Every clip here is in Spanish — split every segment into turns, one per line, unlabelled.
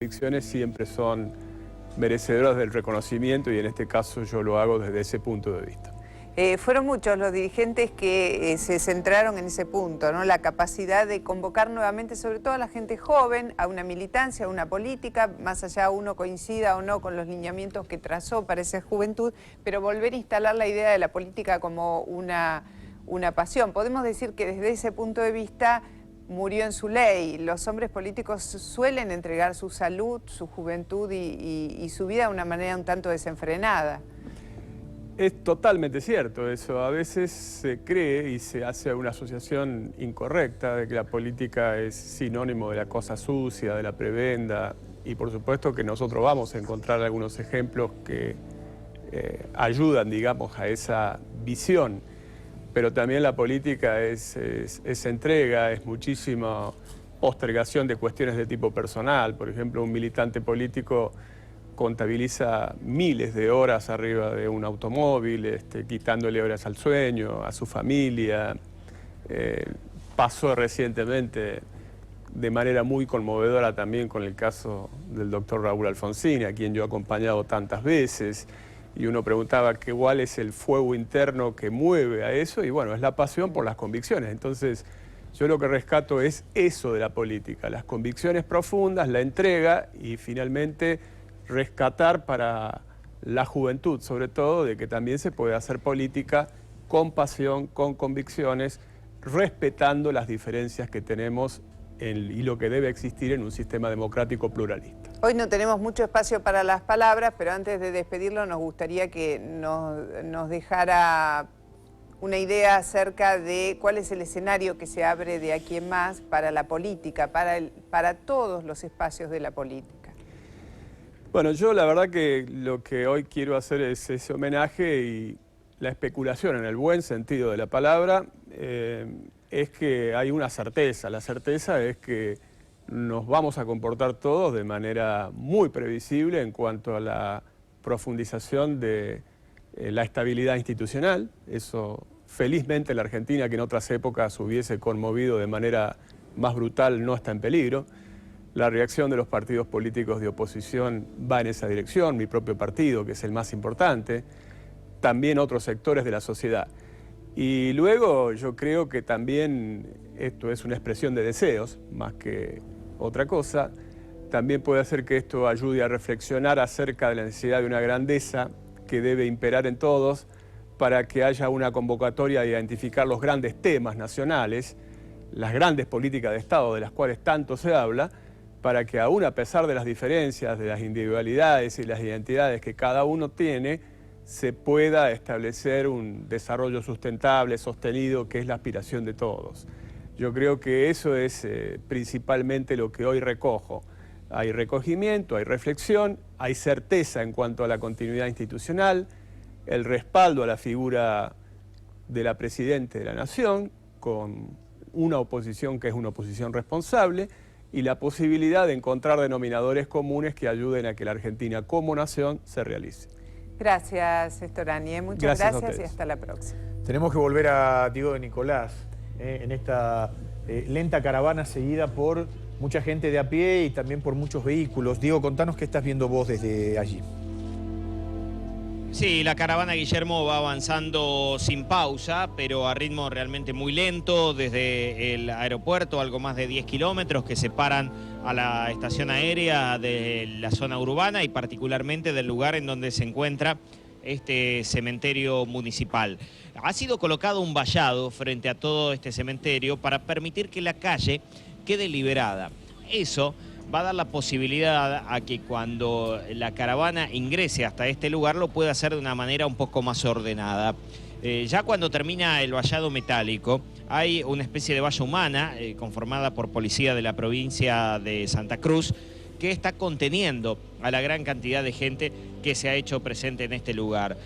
convicciones siempre son merecedoras del reconocimiento y en este caso yo lo hago desde ese punto de vista.
Fueron muchos los dirigentes que se centraron en ese punto, ¿no? La capacidad de convocar nuevamente, sobre todo a la gente joven, a una militancia, a una política, más allá uno coincida o no con los lineamientos que trazó para esa juventud, pero volver a instalar la idea de la política como una pasión. Podemos decir que desde ese punto de vista murió en su ley. Los hombres políticos suelen entregar su salud, su juventud y su vida de una manera un tanto desenfrenada.
Es totalmente cierto eso. A veces se cree y se hace una asociación incorrecta de que la política es sinónimo de la cosa sucia, de la prebenda, y por supuesto que nosotros vamos a encontrar algunos ejemplos que ayudan, digamos, a esa visión. Pero también la política es entrega, es muchísima postergación de cuestiones de tipo personal. Por ejemplo, un militante político contabiliza miles de horas arriba de un automóvil, quitándole horas al sueño, a su familia. Pasó recientemente de manera muy conmovedora también con el caso del doctor Raúl Alfonsín, a quien yo he acompañado tantas veces. Y uno preguntaba cuál es el fuego interno que mueve a eso, y bueno, es la pasión por las convicciones. Entonces, yo lo que rescato es eso de la política, las convicciones profundas, la entrega y finalmente rescatar para la juventud, sobre todo, de que también se puede hacer política con pasión, con convicciones, respetando las diferencias que tenemos y lo que debe existir en un sistema democrático pluralista.
Hoy no tenemos mucho espacio para las palabras, pero antes de despedirlo nos gustaría que nos dejara una idea acerca de cuál es el escenario que se abre de aquí en más para la política, para todos los espacios de la política.
Bueno, yo la verdad que lo que hoy quiero hacer es ese homenaje y la especulación en el buen sentido de la palabra. Es que hay una certeza. La certeza es que nos vamos a comportar todos de manera muy previsible en cuanto a la profundización de la estabilidad institucional. Eso, felizmente, la Argentina, que en otras épocas hubiese conmovido de manera más brutal, no está en peligro. La reacción de los partidos políticos de oposición va en esa dirección, mi propio partido, que es el más importante, también otros sectores de la sociedad. Y luego yo creo que también esto es una expresión de deseos, más que otra cosa. También puede hacer que esto ayude a reflexionar acerca de la necesidad de una grandeza que debe imperar en todos para que haya una convocatoria de identificar los grandes temas nacionales, las grandes políticas de Estado de las cuales tanto se habla, para que aún a pesar de las diferencias, de las individualidades y las identidades que cada uno tiene, se pueda establecer un desarrollo sustentable, sostenido, que es la aspiración de todos. Yo creo que eso es principalmente lo que hoy recojo. Hay recogimiento, hay reflexión, hay certeza en cuanto a la continuidad institucional, el respaldo a la figura de la Presidenta de la Nación, con una oposición que es una oposición responsable, y la posibilidad de encontrar denominadores comunes que ayuden a que la Argentina como nación se realice.
Gracias, Storani. Muchas gracias y hasta la próxima.
Tenemos que volver a Diego de Nicolás, en esta lenta caravana seguida por mucha gente de a pie y también por muchos vehículos. Diego, contanos qué estás viendo vos desde allí.
Sí, la caravana, Guillermo, va avanzando sin pausa, pero a ritmo realmente muy lento, desde el aeropuerto, algo más de 10 kilómetros que separan a la estación aérea de la zona urbana y particularmente del lugar en donde se encuentra este cementerio municipal. Ha sido colocado un vallado frente a todo este cementerio para permitir que la calle quede liberada. Eso va a dar la posibilidad a que cuando la caravana ingrese hasta este lugar lo pueda hacer de una manera un poco más ordenada. Ya cuando termina el vallado metálico, hay una especie de valla humana conformada por policía de la provincia de Santa Cruz que está conteniendo a la gran cantidad de gente que se ha hecho presente en este lugar.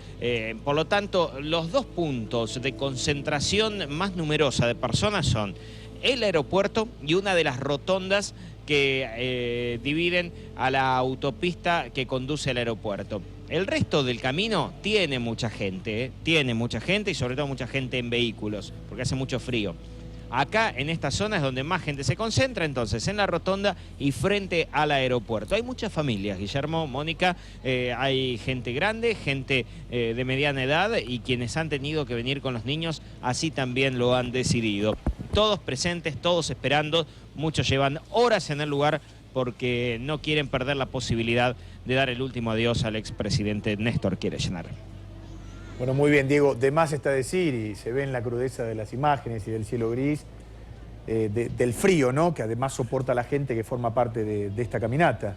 Por lo tanto, los dos puntos de concentración más numerosa de personas son el aeropuerto y una de las rotondas que dividen a la autopista que conduce al aeropuerto. El resto del camino tiene mucha gente y sobre todo mucha gente en vehículos, porque hace mucho frío. Acá en esta zona es donde más gente se concentra, entonces en la rotonda y frente al aeropuerto. Hay muchas familias, Guillermo, Mónica, hay gente grande, gente de mediana edad y quienes han tenido que venir con los niños así también lo han decidido. Todos presentes, todos esperando, muchos llevan horas en el lugar porque no quieren perder la posibilidad de dar el último adiós al expresidente Néstor Kirchner.
Bueno, muy bien, Diego. De más está decir, y se ve en la crudeza de las imágenes y del cielo gris, del frío, ¿no?, que además soporta la gente que forma parte de esta caminata.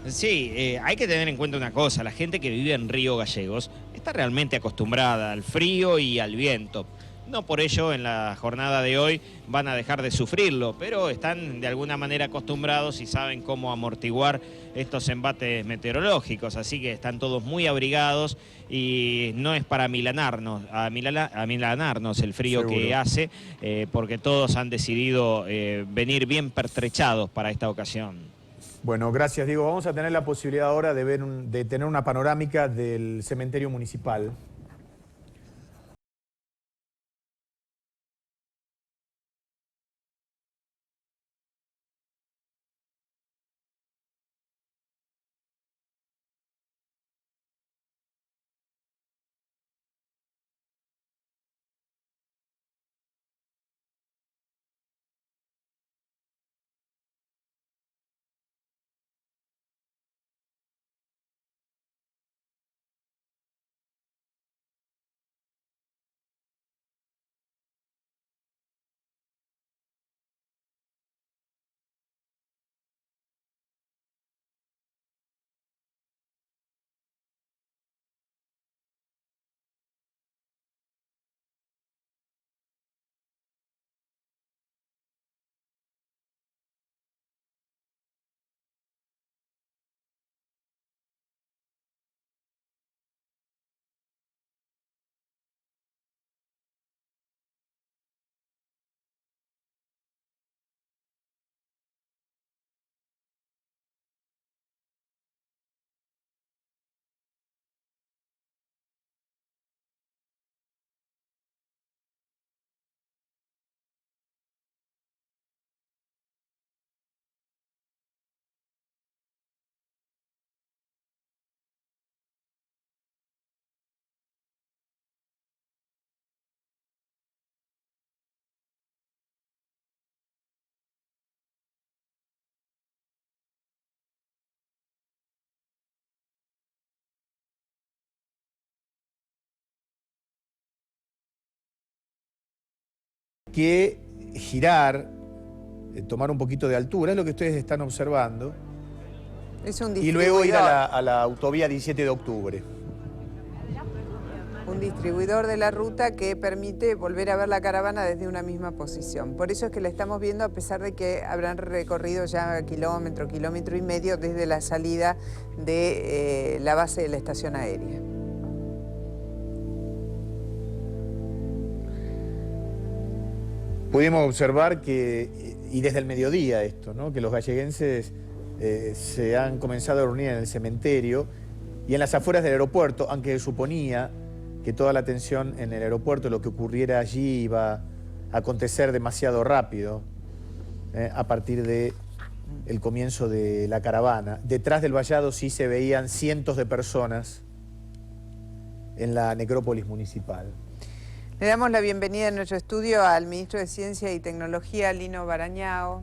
Sí, hay que tener en cuenta una cosa, la gente que vive en Río Gallegos está realmente acostumbrada al frío y al viento. No por ello en la jornada de hoy van a dejar de sufrirlo, pero están de alguna manera acostumbrados y saben cómo amortiguar estos embates meteorológicos, así que están todos muy abrigados y no es para amilanarnos el frío
Seguro.
que hace, porque todos han decidido venir bien pertrechados para esta ocasión.
Bueno, gracias, Diego. Vamos a tener la posibilidad ahora de tener una panorámica del cementerio municipal. Que girar, tomar un poquito de altura, es lo que ustedes están observando,
Es un
y
distribuidor.
luego ir a la autovía 17 de octubre.
Un distribuidor de la ruta que permite volver a ver la caravana desde una misma posición. Por eso es que la estamos viendo, a pesar de que habrán recorrido ya kilómetro y medio desde la salida de la base de la estación aérea.
Pudimos observar que, y desde el mediodía esto, ¿no?, que los galleguenses se han comenzado a reunir en el cementerio y en las afueras del aeropuerto, aunque se suponía que toda la atención en el aeropuerto, lo que ocurriera allí iba a acontecer demasiado rápido, a partir del comienzo de la caravana. Detrás del vallado sí se veían cientos de personas en la necrópolis municipal.
Le damos la bienvenida en nuestro estudio al ministro de Ciencia y Tecnología, Lino Barañao,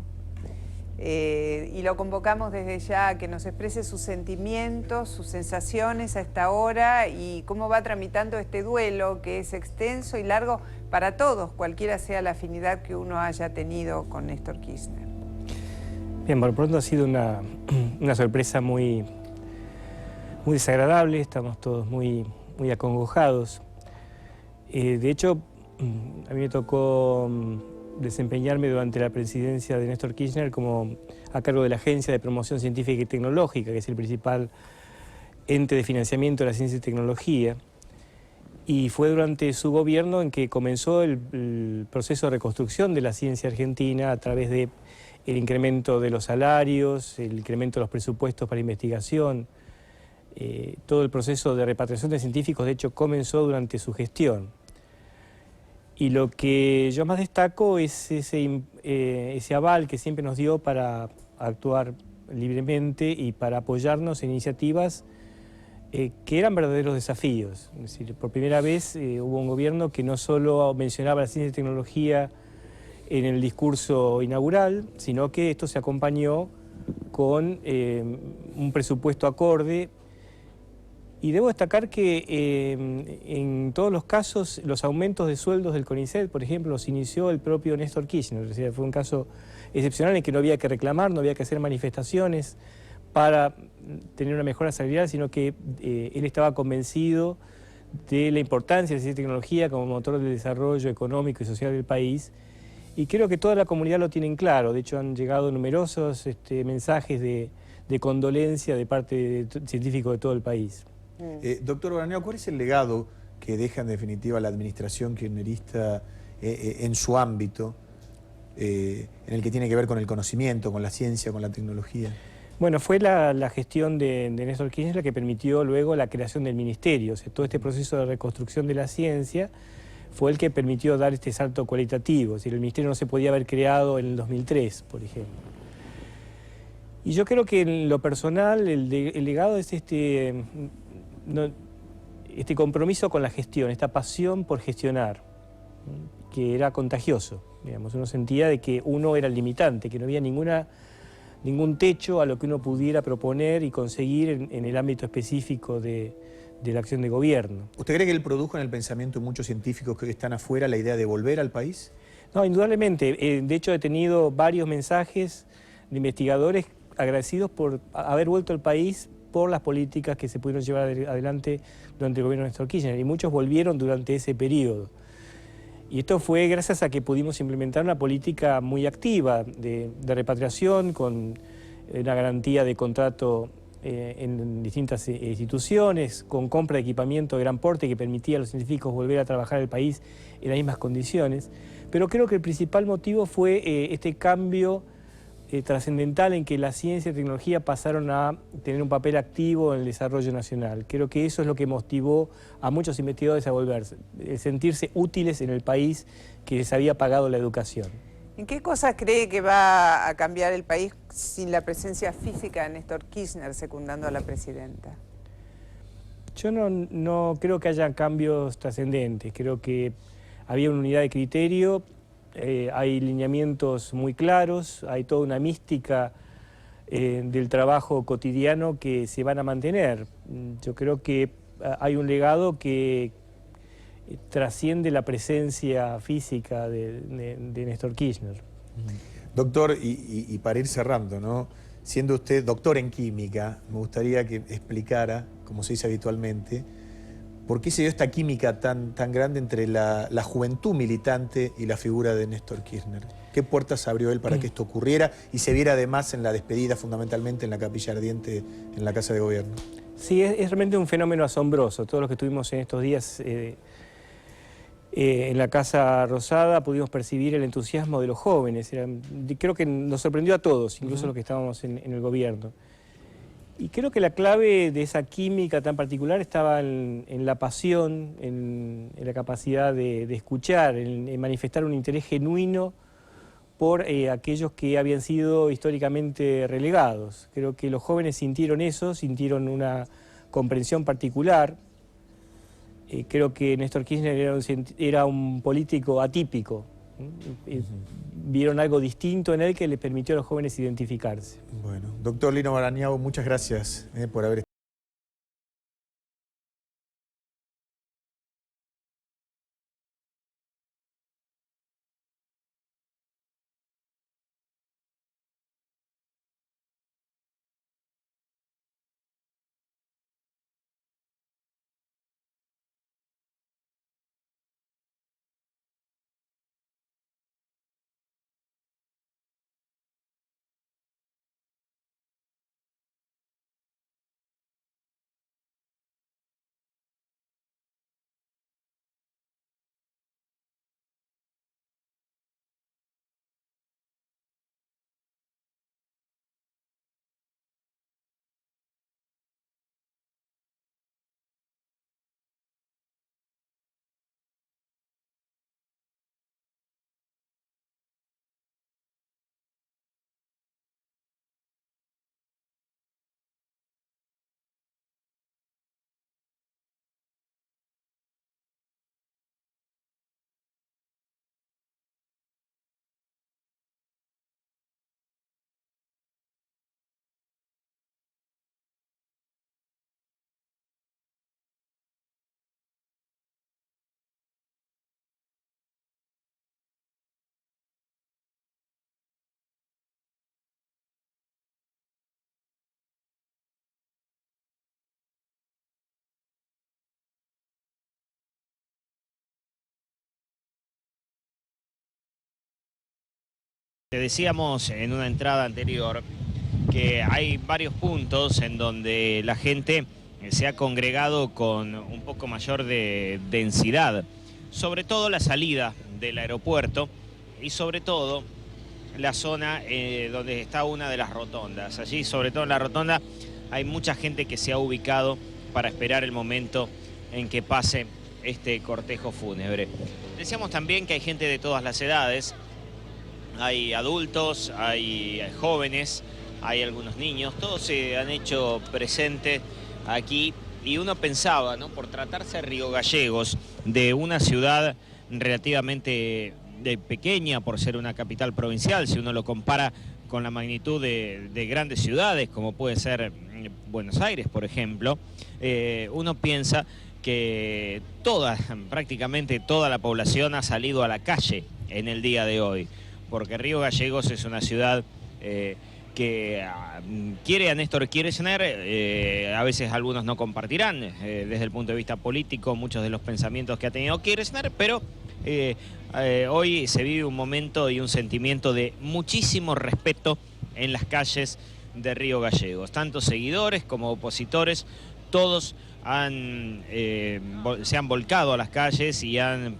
y lo convocamos desde ya a que nos exprese sus sentimientos, sus sensaciones a esta hora y cómo va tramitando este duelo que es extenso y largo para todos, cualquiera sea la afinidad que uno haya tenido con Néstor Kirchner.
Bien, por lo pronto ha sido una sorpresa muy desagradable, estamos todos muy acongojados. De hecho, a mí me tocó desempeñarme durante la presidencia de Néstor Kirchner como a cargo de la Agencia de Promoción Científica y Tecnológica, que es el principal ente de financiamiento de la ciencia y tecnología. Y fue durante su gobierno en que comenzó el proceso de reconstrucción de la ciencia argentina a través del incremento de los salarios, el incremento de los presupuestos para investigación. Todo el proceso de repatriación de científicos, de hecho, comenzó durante su gestión. Y lo que yo más destaco es ese aval que siempre nos dio para actuar libremente y para apoyarnos en iniciativas que eran verdaderos desafíos. Es decir, por primera vez hubo un gobierno que no solo mencionaba la ciencia y tecnología en el discurso inaugural, sino que esto se acompañó con un presupuesto acorde. Y debo destacar que en todos los casos los aumentos de sueldos del CONICET, por ejemplo, los inició el propio Néstor Kirchner. Es decir, fue un caso excepcional en que no había que reclamar, no había que hacer manifestaciones para tener una mejora salarial, sino que él estaba convencido de la importancia de la ciencia y tecnología como motor del desarrollo económico y social del país. Y creo que toda la comunidad lo tiene claro. De hecho, han llegado numerosos mensajes de condolencia de parte de científicos de todo el país.
Doctor Barañao, ¿cuál es el legado que deja en definitiva la administración kirchnerista en su ámbito, en el que tiene que ver con el conocimiento, con la ciencia, con la tecnología?
Bueno, fue la gestión de Néstor Kirchner la que permitió luego la creación del ministerio. O sea, todo este proceso de reconstrucción de la ciencia fue el que permitió dar este salto cualitativo. Es decir, el ministerio no se podía haber creado en el 2003, por ejemplo. Y yo creo que en lo personal el legado es este compromiso con la gestión, esta pasión por gestionar, que era contagioso. Digamos, uno sentía de que uno era el limitante, que no había ningún techo a lo que uno pudiera proponer y conseguir en el ámbito específico de la acción de gobierno.
¿Usted cree que él produjo en el pensamiento de muchos científicos que están afuera la idea de volver al país?
No, indudablemente. De hecho, he tenido varios mensajes de investigadores agradecidos por haber vuelto al país por las políticas que se pudieron llevar adelante durante el gobierno de Néstor Kirchner, y muchos volvieron durante ese periodo. Y esto fue gracias a que pudimos implementar una política muy activa de repatriación, con una garantía de contrato en distintas instituciones, con compra de equipamiento de gran porte que permitía a los científicos volver a trabajar en el país en las mismas condiciones. Pero creo que el principal motivo fue este cambio trascendental en que la ciencia y tecnología pasaron a tener un papel activo en el desarrollo nacional. Creo que eso es lo que motivó a muchos investigadores a volverse, sentirse útiles en el país que les había pagado la educación.
¿En qué cosas cree que va a cambiar el país sin la presencia física de Néstor Kirchner secundando a la presidenta?
Yo no creo que haya cambios trascendentes. Creo que había una unidad de criterio. Hay lineamientos muy claros, hay toda una mística del trabajo cotidiano que se van a mantener. Yo creo que hay un legado que trasciende la presencia física de Néstor Kirchner.
Doctor, y para ir cerrando, ¿no? Siendo usted doctor en química, me gustaría que explicara, como se dice habitualmente, ¿por qué se dio esta química tan grande entre la juventud militante y la figura de Néstor Kirchner? ¿Qué puertas abrió él para que esto ocurriera y se viera además en la despedida, fundamentalmente en la Capilla Ardiente, en la Casa de Gobierno?
Sí, es realmente un fenómeno asombroso. Todos los que estuvimos en estos días en la Casa Rosada pudimos percibir el entusiasmo de los jóvenes. Creo que nos sorprendió a todos, incluso los que estábamos en el gobierno. Y creo que la clave de esa química tan particular estaba en la pasión, en la capacidad de escuchar, en manifestar un interés genuino por aquellos que habían sido históricamente relegados. Creo que los jóvenes sintieron eso, sintieron una comprensión particular. Creo que Néstor Kirchner era un político atípico. Vieron algo distinto en él que les permitió a los jóvenes identificarse.
Bueno, doctor Lino Barañao, muchas gracias por haber estado.
Te decíamos en una entrada anterior que hay varios puntos en donde la gente se ha congregado con un poco mayor de densidad, sobre todo la salida del aeropuerto y sobre todo la zona donde está una de las rotondas. Allí, sobre todo en la rotonda, hay mucha gente que se ha ubicado para esperar el momento en que pase este cortejo fúnebre. Decíamos también que hay gente de todas las edades, hay adultos, hay jóvenes, hay algunos niños, todos se han hecho presentes aquí y uno pensaba, ¿no?, por tratarse de Río Gallegos, de una ciudad relativamente pequeña por ser una capital provincial, si uno lo compara con la magnitud de grandes ciudades como puede ser Buenos Aires, por ejemplo, uno piensa que prácticamente toda la población ha salido a la calle en el día de hoy, porque Río Gallegos es una ciudad que quiere a Néstor Kirchner, a veces algunos no compartirán desde el punto de vista político muchos de los pensamientos que ha tenido Kirchner, pero hoy se vive un momento y un sentimiento de muchísimo respeto en las calles de Río Gallegos. Tanto seguidores como opositores, todos se han volcado a las calles y han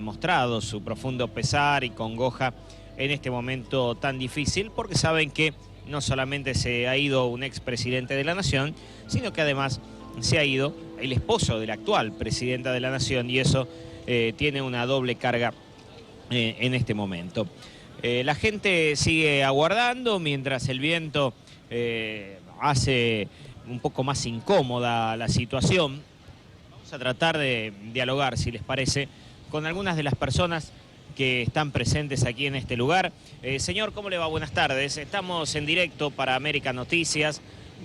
mostrado su profundo pesar y congoja en este momento tan difícil, porque saben que no solamente se ha ido un expresidente de la Nación, sino que además se ha ido el esposo de la actual presidenta de la Nación, y eso tiene una doble carga en este momento. La gente sigue aguardando mientras el viento hace un poco más incómoda la situación. Vamos a tratar de dialogar, si les parece, con algunas de las personas que están presentes aquí en este lugar. Señor, ¿cómo le va? Buenas tardes. Estamos en directo para América Noticias.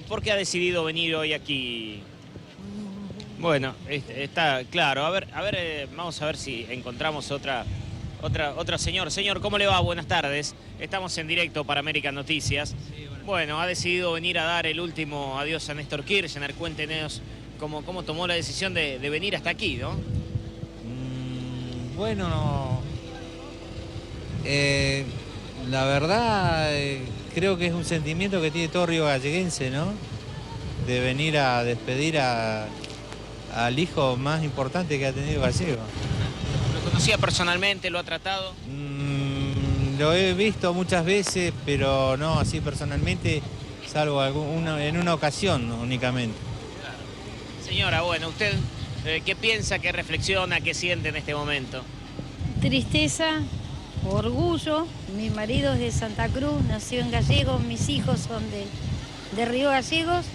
¿Por qué ha decidido venir hoy aquí? Bueno, está claro. A ver, vamos a ver si encontramos otra señor. Señor, ¿cómo le va? Buenas tardes. Estamos en directo para América Noticias. Bueno, ha decidido venir a dar el último adiós a Néstor Kirchner. Cuéntenos cómo tomó la decisión de venir hasta aquí, ¿no?
Bueno, la verdad creo que es un sentimiento que tiene todo Río Galleguense, ¿no? De venir a despedir al hijo más importante que ha tenido Gallego.
¿Lo conocía personalmente? ¿Lo ha tratado?
Lo he visto muchas veces, pero no así personalmente, salvo en una ocasión únicamente.
Claro. Señora, bueno, ¿usted qué piensa, qué reflexiona, qué siente en este momento?
Tristeza, orgullo. Mi marido es de Santa Cruz, nació en Gallegos, mis hijos son de Río Gallegos,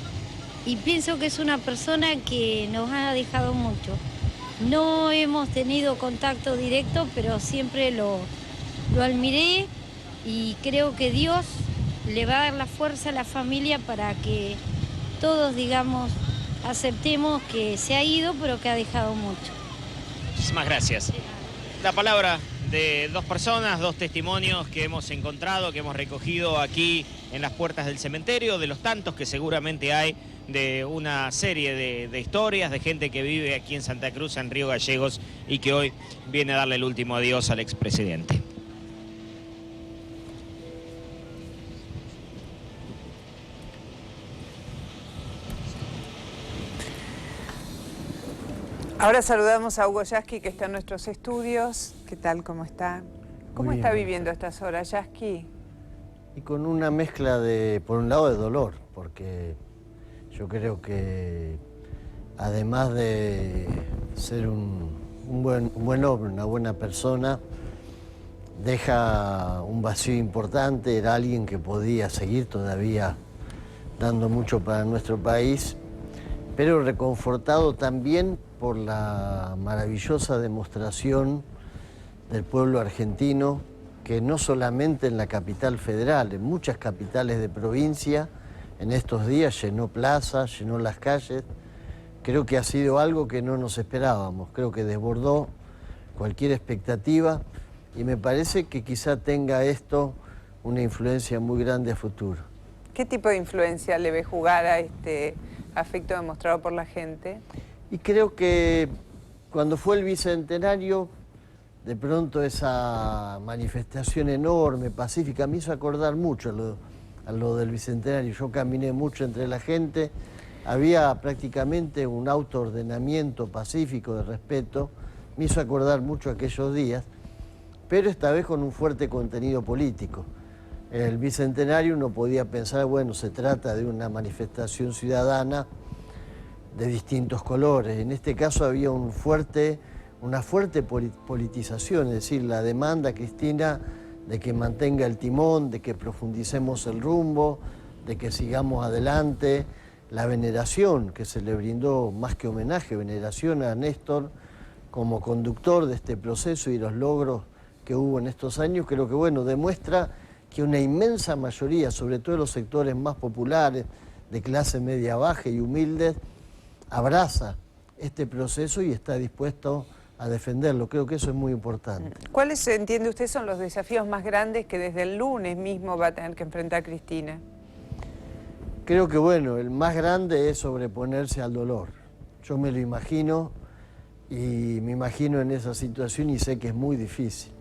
y pienso que es una persona que nos ha dejado mucho. No hemos tenido contacto directo, pero siempre lo admiré, y creo que Dios le va a dar la fuerza a la familia para que todos, digamos, aceptemos que se ha ido, pero que ha dejado mucho.
Muchísimas gracias. La palabra de dos personas, dos testimonios que hemos encontrado, que hemos recogido aquí en las puertas del cementerio, de los tantos que seguramente hay, de una serie de historias de gente que vive aquí en Santa Cruz, en Río Gallegos, y que hoy viene a darle el último adiós al expresidente.
Ahora saludamos a Hugo Yasky, que está en nuestros estudios. ¿Qué tal? ¿Cómo está? ¿Cómo está viviendo estas horas, Yasky?
Y con una mezcla por un lado, de dolor, porque yo creo que además de ser un buen hombre, una buena persona, deja un vacío importante. Era alguien que podía seguir todavía dando mucho para nuestro país, pero reconfortado también por la maravillosa demostración del pueblo argentino, que no solamente en la capital federal, en muchas capitales de provincia, en estos días llenó plazas, llenó las calles. Creo que ha sido algo que no nos esperábamos, creo que desbordó cualquier expectativa, y me parece que quizá tenga esto una influencia muy grande a futuro.
¿Qué tipo de influencia le ve jugar a este afecto demostrado por la gente?
Y creo que cuando fue el bicentenario de pronto esa manifestación enorme, pacífica, me hizo acordar mucho a lo del Bicentenario. Yo caminé mucho entre la gente, había prácticamente un autoordenamiento pacífico de respeto, me hizo acordar mucho aquellos días, pero esta vez con un fuerte contenido político. El Bicentenario uno podía pensar, bueno, se trata de una manifestación ciudadana de distintos colores. En este caso había una fuerte politización, es decir, la demanda, Cristina, de que mantenga el timón, de que profundicemos el rumbo, de que sigamos adelante, la veneración que se le brindó, más que homenaje, veneración a Néstor como conductor de este proceso y los logros que hubo en estos años, creo que bueno, demuestra que una inmensa mayoría, sobre todo los sectores más populares, de clase media baja y humildes, abraza este proceso y está dispuesto a defenderlo. Creo que eso es muy importante.
¿Cuáles, entiende usted, son los desafíos más grandes que desde el lunes mismo va a tener que enfrentar Cristina?
Creo que bueno, el más grande es sobreponerse al dolor. Yo me lo imagino y me imagino en esa situación y sé que es muy difícil.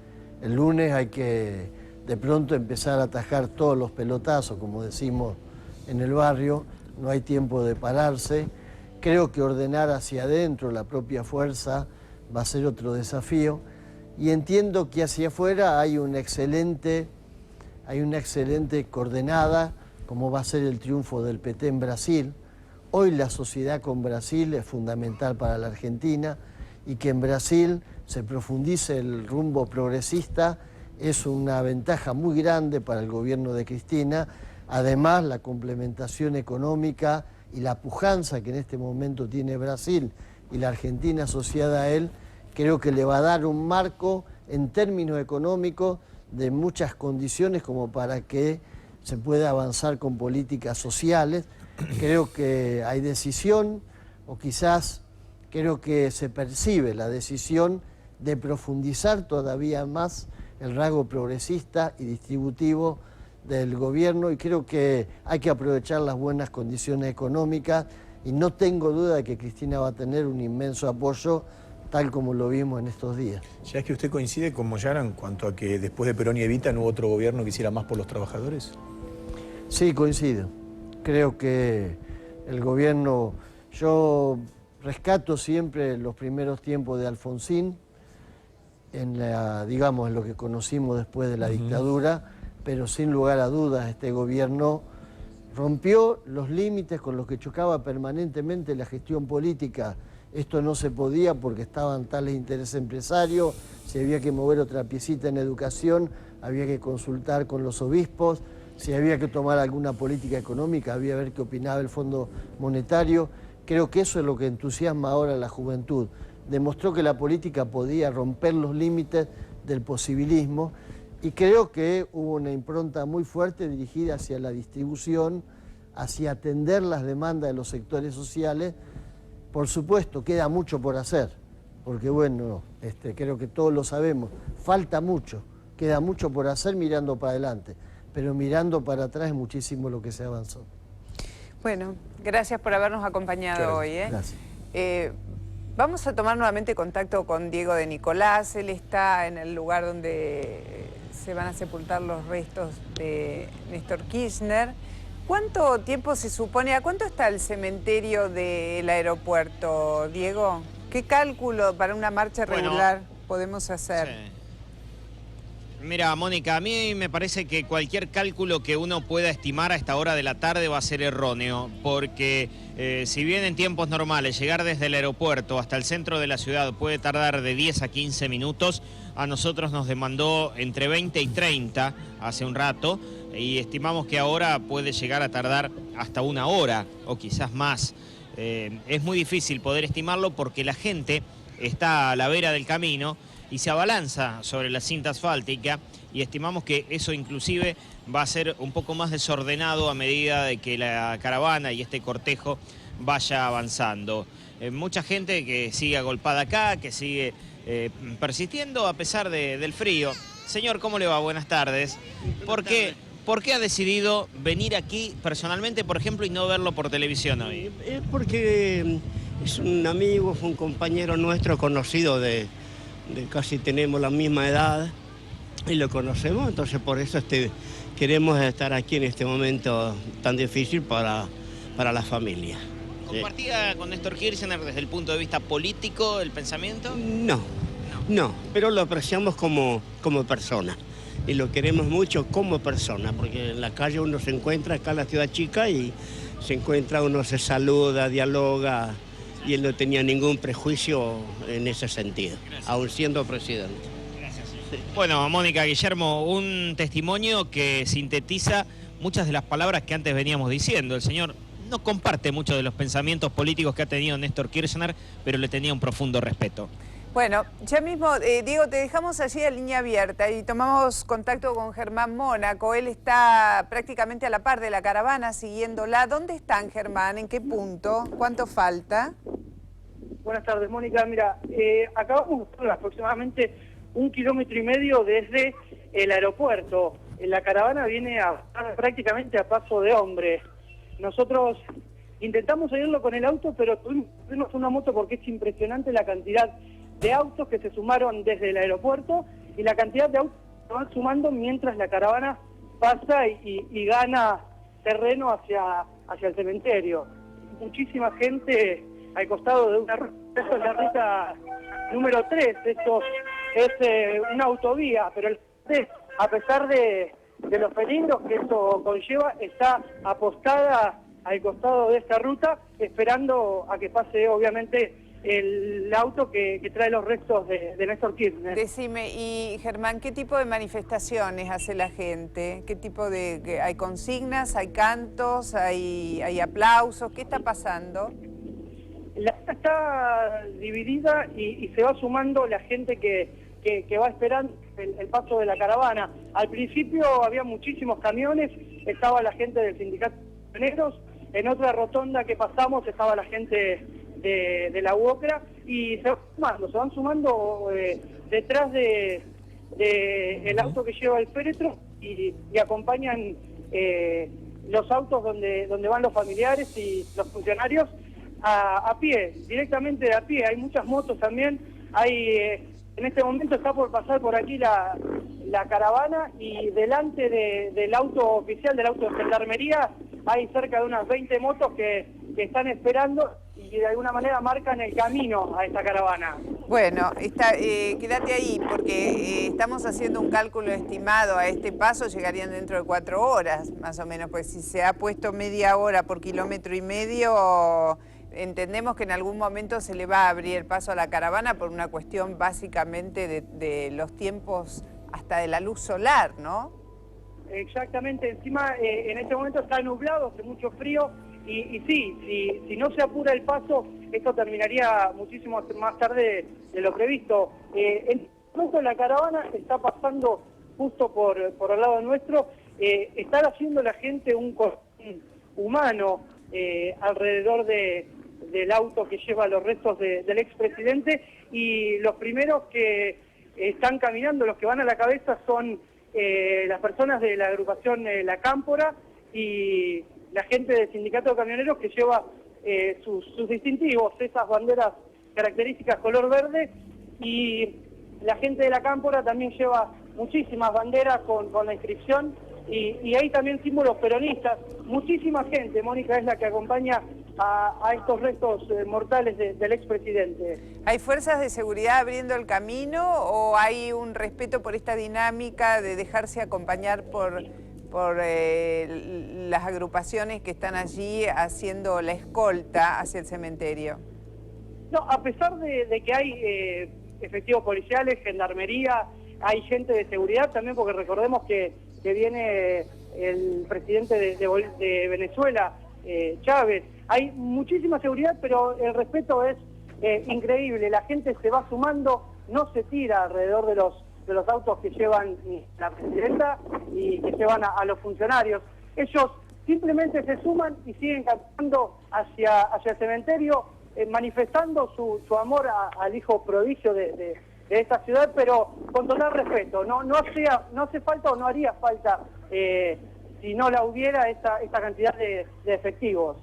El lunes hay que de pronto empezar a atajar todos los pelotazos, como decimos en el barrio, no hay tiempo de pararse. Creo que ordenar hacia adentro la propia fuerza va a ser otro desafío y entiendo que hacia afuera hay una excelente coordenada, como va a ser el triunfo del PT en Brasil. Hoy la sociedad con Brasil es fundamental para la Argentina y que en Brasil se profundice el rumbo progresista es una ventaja muy grande para el gobierno de Cristina. Además, la complementación económica y la pujanza que en este momento tiene Brasil y la Argentina asociada a él, creo que le va a dar un marco en términos económicos de muchas condiciones como para que se pueda avanzar con políticas sociales. Creo que hay decisión, o quizás creo que se percibe la decisión de profundizar todavía más el rasgo progresista y distributivo del gobierno, y creo que hay que aprovechar las buenas condiciones económicas y no tengo duda de que Cristina va a tener un inmenso apoyo tal como lo vimos en estos días.
¿Ya es que usted coincide con Moyano en cuanto a que después de Perón y Evita no hubo otro gobierno que hiciera más por los trabajadores?
Sí, coincido. Creo que el gobierno, yo rescato siempre los primeros tiempos de Alfonsín, en lo que conocimos después de la dictadura, pero sin lugar a dudas este gobierno rompió los límites con los que chocaba permanentemente la gestión política. Esto no se podía porque estaban tales intereses empresarios, si había que mover otra piecita en educación, había que consultar con los obispos, si había que tomar alguna política económica, había que ver qué opinaba el Fondo Monetario. Creo que eso es lo que entusiasma ahora a la juventud. Demostró que la política podía romper los límites del posibilismo y creo que hubo una impronta muy fuerte dirigida hacia la distribución, hacia atender las demandas de los sectores sociales. Por supuesto, queda mucho por hacer, porque bueno, creo que todos lo sabemos, falta mucho, queda mucho por hacer mirando para adelante, pero mirando para atrás es muchísimo lo que se avanzó.
Bueno, gracias por habernos acompañado hoy.
Gracias.
Vamos a tomar nuevamente contacto con Diego de Nicolás. Él está en el lugar donde se van a sepultar los restos de Néstor Kirchner. ¿Cuánto tiempo se supone, a cuánto está el cementerio del aeropuerto, Diego? ¿Qué cálculo para una marcha regular podemos hacer?
Sí. Mira, Mónica, a mí me parece que cualquier cálculo que uno pueda estimar a esta hora de la tarde va a ser erróneo, porque si bien en tiempos normales llegar desde el aeropuerto hasta el centro de la ciudad puede tardar de 10 a 15 minutos, a nosotros nos demandó entre 20 y 30 hace un rato, y estimamos que ahora puede llegar a tardar hasta una hora o quizás más. Es muy difícil poder estimarlo porque la gente está a la vera del camino y se abalanza sobre la cinta asfáltica, y estimamos que eso inclusive va a ser un poco más desordenado a medida de que la caravana y este cortejo vaya avanzando. Mucha gente que sigue agolpada acá, que sigue persistiendo a pesar del frío. Señor, ¿cómo le va? Buenas tardes. ¿Por qué ha decidido venir aquí personalmente, por ejemplo, y no verlo por televisión hoy?
Porque es un amigo, fue un compañero nuestro conocido de casi tenemos la misma edad y lo conocemos, entonces por eso queremos estar aquí en este momento tan difícil para la familia.
¿Compartía con Néstor Kirchner desde el punto de vista político el pensamiento?
No, pero lo apreciamos como persona y lo queremos mucho como persona, porque en la calle uno se encuentra, acá en la ciudad chica, y se encuentra, uno se saluda, dialoga, y él no tenía ningún prejuicio en ese sentido, aún siendo presidente.
Gracias. Bueno, Mónica, Guillermo, un testimonio que sintetiza muchas de las palabras que antes veníamos diciendo. El señor no comparte muchos de los pensamientos políticos que ha tenido Néstor Kirchner, pero le tenía un profundo respeto.
Bueno, ya mismo, Diego, te dejamos allí en línea abierta y tomamos contacto con Germán Mónaco. Él está prácticamente a la par de la caravana, siguiéndola. ¿Dónde están, Germán? ¿En qué punto? ¿Cuánto falta?
Buenas tardes, Mónica. Mira, acabamos de estar aproximadamente 1,5 kilómetros desde el aeropuerto. La caravana viene prácticamente a paso de hombre. Nosotros intentamos seguirlo con el auto, pero tuvimos una moto porque es impresionante la cantidad de autos que se sumaron desde el aeropuerto y la cantidad de autos que se van sumando mientras la caravana pasa y gana terreno hacia el cementerio. Muchísima gente al costado de una ruta, esto es la ruta número 3, esto es una autovía, pero a pesar de los peligros que esto conlleva, está apostada al costado de esta ruta, esperando a que pase obviamente el auto que trae los restos de Néstor Kirchner.
Decime, y Germán, ¿qué tipo de manifestaciones hace la gente? ¿Qué tipo de... hay consignas, hay cantos, hay aplausos? ¿Qué está pasando?
La gente está dividida y se va sumando la gente que va esperando el paso de la caravana. Al principio había muchísimos camiones, estaba la gente del sindicato de camioneros, en otra rotonda que pasamos estaba la gente de la UOCRA y se van sumando detrás el auto que lleva el féretro y acompañan los autos donde van los familiares y los funcionarios a pie, directamente a pie. Hay muchas motos también, en este momento está por pasar por aquí la caravana y delante del auto oficial, del auto de gendarmería, hay cerca de unas 20 motos que están esperando y de alguna manera marcan el camino a esta caravana.
Bueno, quédate ahí porque estamos haciendo un cálculo estimado. A este paso llegarían dentro de 4 horas, más o menos, pues si se ha puesto media hora por 1,5 kilómetros, entendemos que en algún momento se le va a abrir el paso a la caravana por una cuestión básicamente de los tiempos hasta de la luz solar, ¿no?
Exactamente, encima en este momento está nublado, hace mucho frío y sí, si no se apura el paso, esto terminaría muchísimo más tarde de lo previsto. En este momento la caravana está pasando justo por el lado nuestro, está haciendo la gente un cordón humano alrededor del auto que lleva los restos del expresidente y los primeros que están caminando, los que van a la cabeza son las personas de la agrupación La Cámpora y la gente del sindicato de camioneros que lleva sus distintivos, esas banderas características color verde, y la gente de La Cámpora también lleva muchísimas banderas con la inscripción y hay también símbolos peronistas. Muchísima gente, Mónica, es la que acompaña a estos restos mortales del expresidente.
¿Hay fuerzas de seguridad abriendo el camino o hay un respeto por esta dinámica de dejarse acompañar por las agrupaciones que están allí haciendo la escolta hacia el cementerio?
No, a pesar de que hay efectivos policiales, gendarmería, hay gente de seguridad también, porque recordemos que viene el presidente de Venezuela, Chávez. Hay muchísima seguridad, pero el respeto es increíble. La gente se va sumando, no se tira alrededor de los autos que llevan la presidenta y que llevan a los funcionarios. Ellos simplemente se suman y siguen caminando hacia el cementerio, manifestando su amor al hijo prodigio de esta ciudad, pero con total respeto. No hace falta o no haría falta si no la hubiera esta cantidad de efectivos.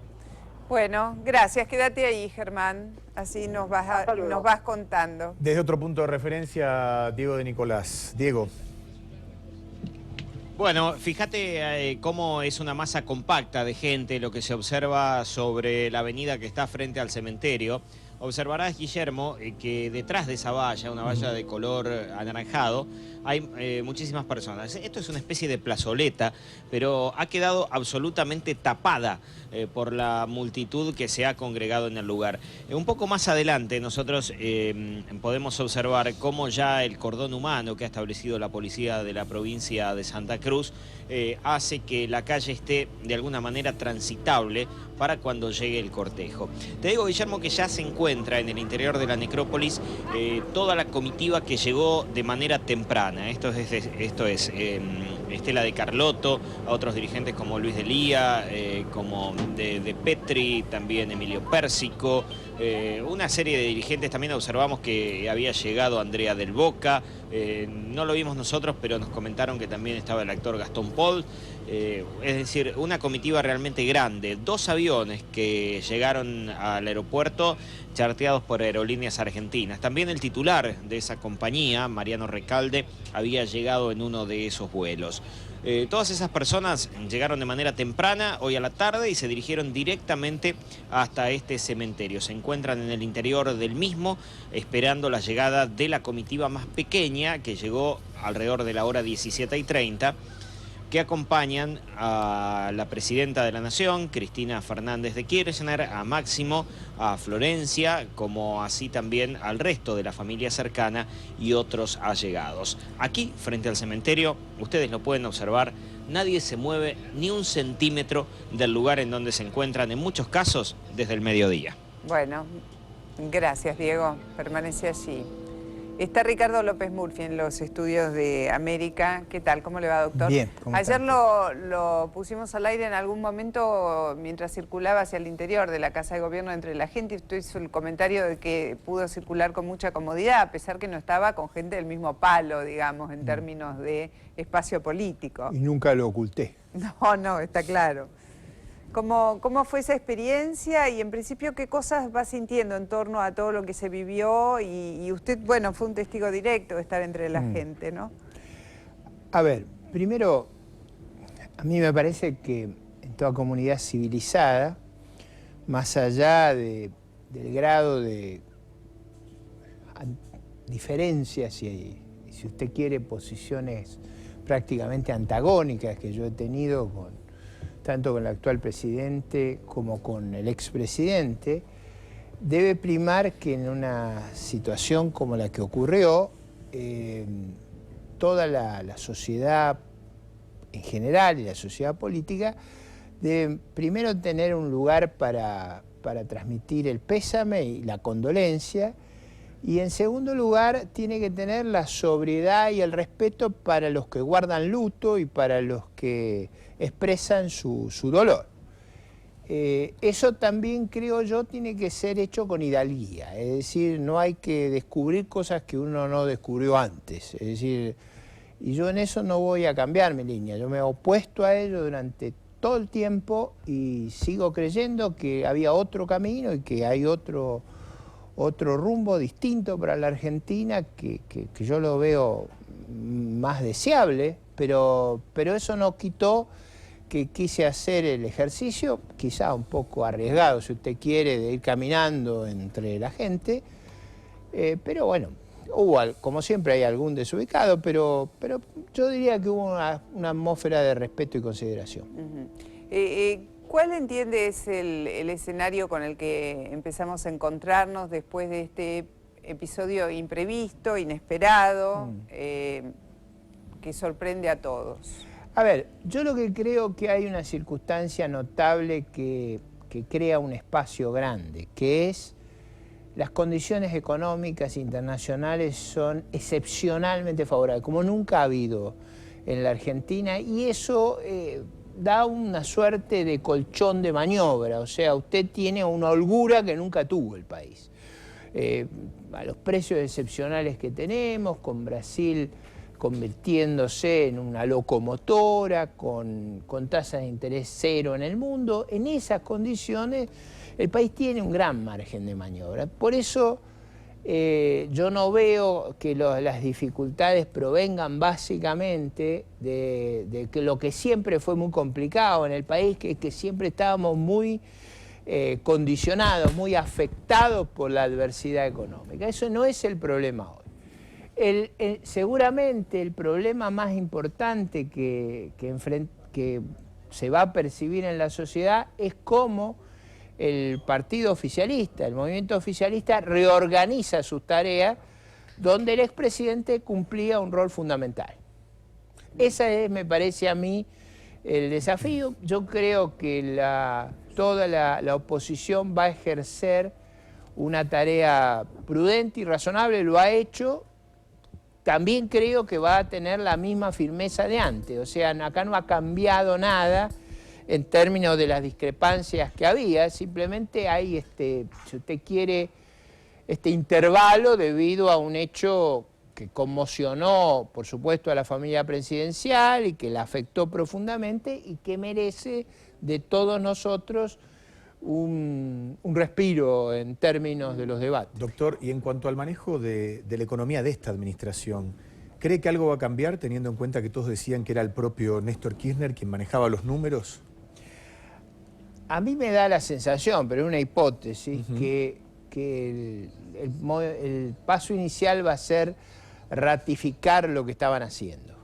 Bueno, gracias. Quédate ahí, Germán. Así nos vas contando.
Desde otro punto de referencia, Diego de Nicolás. Diego.
Bueno, fíjate cómo es una masa compacta de gente lo que se observa sobre la avenida que está frente al cementerio. Observarás, Guillermo, que detrás de esa valla, una valla de color anaranjado, hay muchísimas personas. Esto es una especie de plazoleta, pero ha quedado absolutamente tapada por la multitud que se ha congregado en el lugar. Un poco más adelante nosotros podemos observar cómo ya el cordón humano que ha establecido la policía de la provincia de Santa Cruz hace que la calle esté de alguna manera transitable para cuando llegue el cortejo. Te digo, Guillermo, que ya se encuentra en el interior de la necrópolis toda la comitiva que llegó de manera temprana. Esto es Estela de Carlotto, a otros dirigentes como Luis de Lía, como de Petri, también Emilio Pérsico, una serie de dirigentes. También observamos que había llegado Andrea del Boca, no lo vimos nosotros, pero nos comentaron que también estaba el actor Gastón Paul. Es decir, una comitiva realmente grande. 2 aviones que llegaron al aeropuerto charteados por Aerolíneas Argentinas. También el titular de esa compañía, Mariano Recalde, había llegado en uno de esos vuelos. Todas esas personas llegaron de manera temprana hoy a la tarde y se dirigieron directamente hasta este cementerio. Se encuentran en el interior del mismo esperando la llegada de la comitiva más pequeña que llegó alrededor de la hora 17:30, que acompañan a la presidenta de la Nación, Cristina Fernández de Kirchner, a Máximo, a Florencia, como así también al resto de la familia cercana y otros allegados. Aquí, frente al cementerio, ustedes lo pueden observar, nadie se mueve ni un centímetro del lugar en donde se encuentran, en muchos casos, desde el mediodía.
Bueno, gracias, Diego. Permanece allí. Está Ricardo López Murphy en los estudios de América. ¿Qué tal? ¿Cómo le va, doctor?
Bien.
Ayer lo pusimos al aire en algún momento mientras circulaba hacia el interior de la Casa de Gobierno entre la gente. Usted hizo el comentario de que pudo circular con mucha comodidad, a pesar que no estaba con gente del mismo palo, digamos, en términos de espacio político.
Y nunca lo oculté.
No, está claro. ¿Cómo fue esa experiencia y en principio qué cosas va sintiendo en torno a todo lo que se vivió? Y usted, bueno, fue un testigo directo de estar entre la gente, ¿no?
A ver, primero, a mí me parece que en toda comunidad civilizada, más allá del grado de diferencias y, si usted quiere, posiciones prácticamente antagónicas que yo he tenido tanto con el actual presidente como con el expresidente, debe primar que en una situación como la que ocurrió, toda la sociedad en general y la sociedad política deben primero tener un lugar para transmitir el pésame y la condolencia, y en segundo lugar tiene que tener la sobriedad y el respeto para los que guardan luto y para los que expresan su dolor. Eso también, creo yo, tiene que ser hecho con hidalguía, es decir, no hay que descubrir cosas que uno no descubrió antes, es decir, y yo en eso no voy a cambiar mi línea, yo me he opuesto a ello durante todo el tiempo y sigo creyendo que había otro camino y que hay otro rumbo distinto para la Argentina que yo lo veo más deseable, pero eso no quitó que quise hacer el ejercicio, quizá un poco arriesgado, si usted quiere, de ir caminando entre la gente, pero bueno, hubo, como siempre hay algún desubicado, pero yo diría que hubo una atmósfera de respeto y consideración.
¿Cuál entiende es el escenario con el que empezamos a encontrarnos después de este episodio imprevisto, inesperado, que sorprende a todos?
A ver, yo lo que creo que hay una circunstancia notable que crea un espacio grande, que es las condiciones económicas internacionales son excepcionalmente favorables, como nunca ha habido en la Argentina, y eso da una suerte de colchón de maniobra, o sea, usted tiene una holgura que nunca tuvo el país. A los precios excepcionales que tenemos, con Brasil convirtiéndose en una locomotora con tasas de interés cero en el mundo. En esas condiciones el país tiene un gran margen de maniobra. Por eso yo no veo que las dificultades provengan básicamente de que lo que siempre fue muy complicado en el país, que siempre estábamos muy condicionados, muy afectados por la adversidad económica. Eso no es el problema hoy. Seguramente el problema más importante que se va a percibir en la sociedad es cómo el partido oficialista, el movimiento oficialista, reorganiza sus tareas donde el expresidente cumplía un rol fundamental. Ese es, me parece a mí, el desafío. Yo creo que toda la oposición va a ejercer una tarea prudente y razonable, lo ha hecho. También creo que va a tener la misma firmeza de antes, o sea, acá no ha cambiado nada en términos de las discrepancias que había, simplemente hay, si usted quiere, este intervalo debido a un hecho que conmocionó, por supuesto, a la familia presidencial y que la afectó profundamente y que merece de todos nosotros un respiro en términos de los debates.
Doctor, y en cuanto al manejo de la economía de esta administración, ¿cree que algo va a cambiar teniendo en cuenta que todos decían que era el propio Néstor Kirchner quien manejaba los números?
A mí me da la sensación, pero es una hipótesis, que el paso inicial va a ser ratificar lo que estaban haciendo.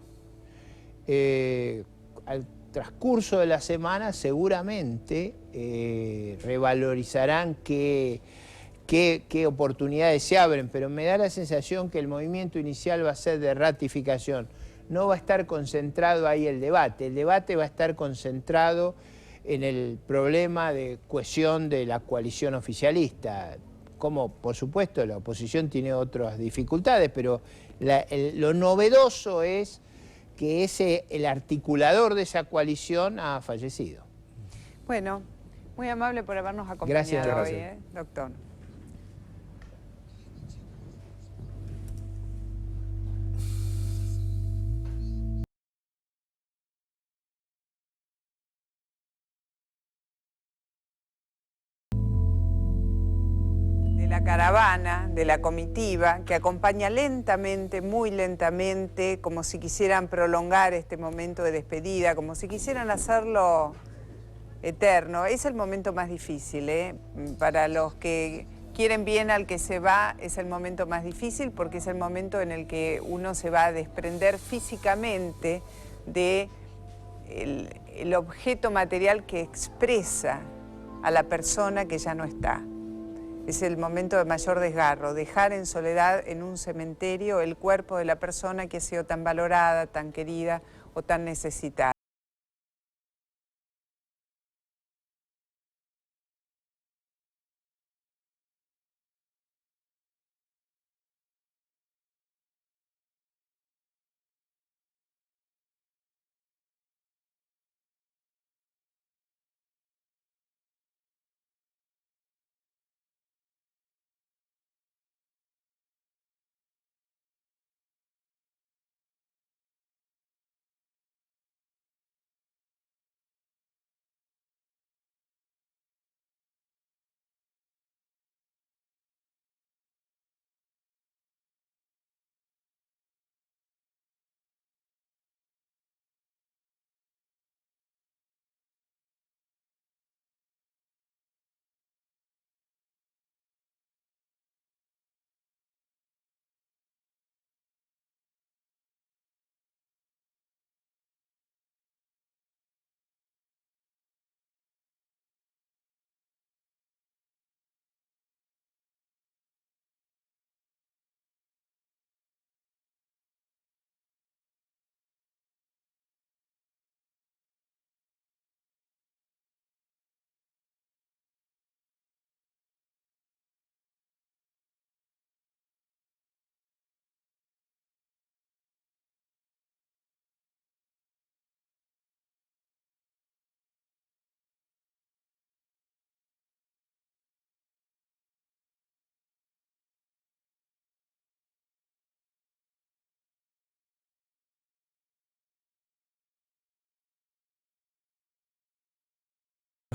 Al transcurso de la semana seguramente revalorizarán qué oportunidades se abren, pero me da la sensación que el movimiento inicial va a ser de ratificación. No va a estar concentrado ahí el debate va a estar concentrado en el problema de cohesión de la coalición oficialista. Como, por supuesto, la oposición tiene otras dificultades, pero lo novedoso es que el articulador de esa coalición ha fallecido.
Bueno, muy amable por habernos acompañado
gracias.
hoy, doctor. La caravana, de la comitiva, que acompaña lentamente, muy lentamente, como si quisieran prolongar este momento de despedida, como si quisieran hacerlo eterno. Es el momento más difícil, ¿eh? Para los que quieren bien al que se va, es el momento más difícil porque es el momento en el que uno se va a desprender físicamente de el objeto material que expresa a la persona que ya no está. Es el momento de mayor desgarro, dejar en soledad en un cementerio el cuerpo de la persona que ha sido tan valorada, tan querida o tan necesitada.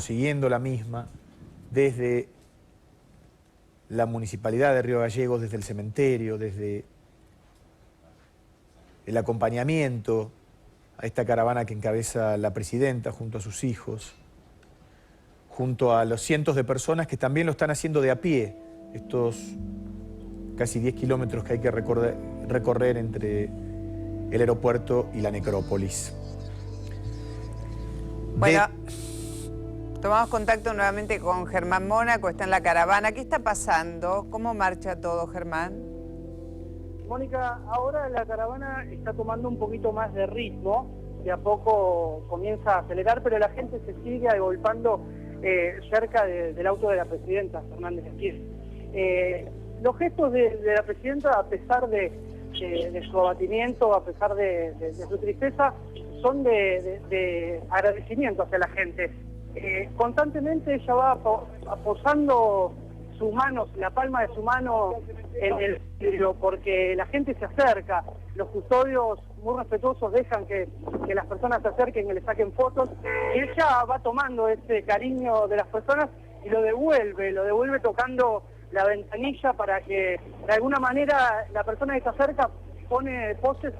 siguiendo la misma desde la Municipalidad de Río Gallegos, desde el cementerio, desde el acompañamiento a esta caravana que encabeza la presidenta junto a sus hijos, junto a los cientos de personas que también lo están haciendo de a pie, estos casi 10 kilómetros que hay que recorrer entre el aeropuerto y la necrópolis.
Bueno, tomamos contacto nuevamente con Germán Mónaco, está en la caravana. ¿Qué está pasando? ¿Cómo marcha todo, Germán?
Mónica, ahora la caravana está tomando un poquito más de ritmo, de a poco comienza a acelerar, pero la gente se sigue agolpando cerca del auto de la presidenta, Fernández de Kirchner. Los gestos de la presidenta, a pesar de su abatimiento, a pesar de su tristeza, son de agradecimiento hacia la gente. Constantemente ella va aposando sus manos, la palma de su mano en el vidrio, porque la gente se acerca, los custodios muy respetuosos dejan que las personas se acerquen, que le saquen fotos, y ella va tomando ese cariño de las personas y lo devuelve tocando la ventanilla para que de alguna manera la persona que se acerca pose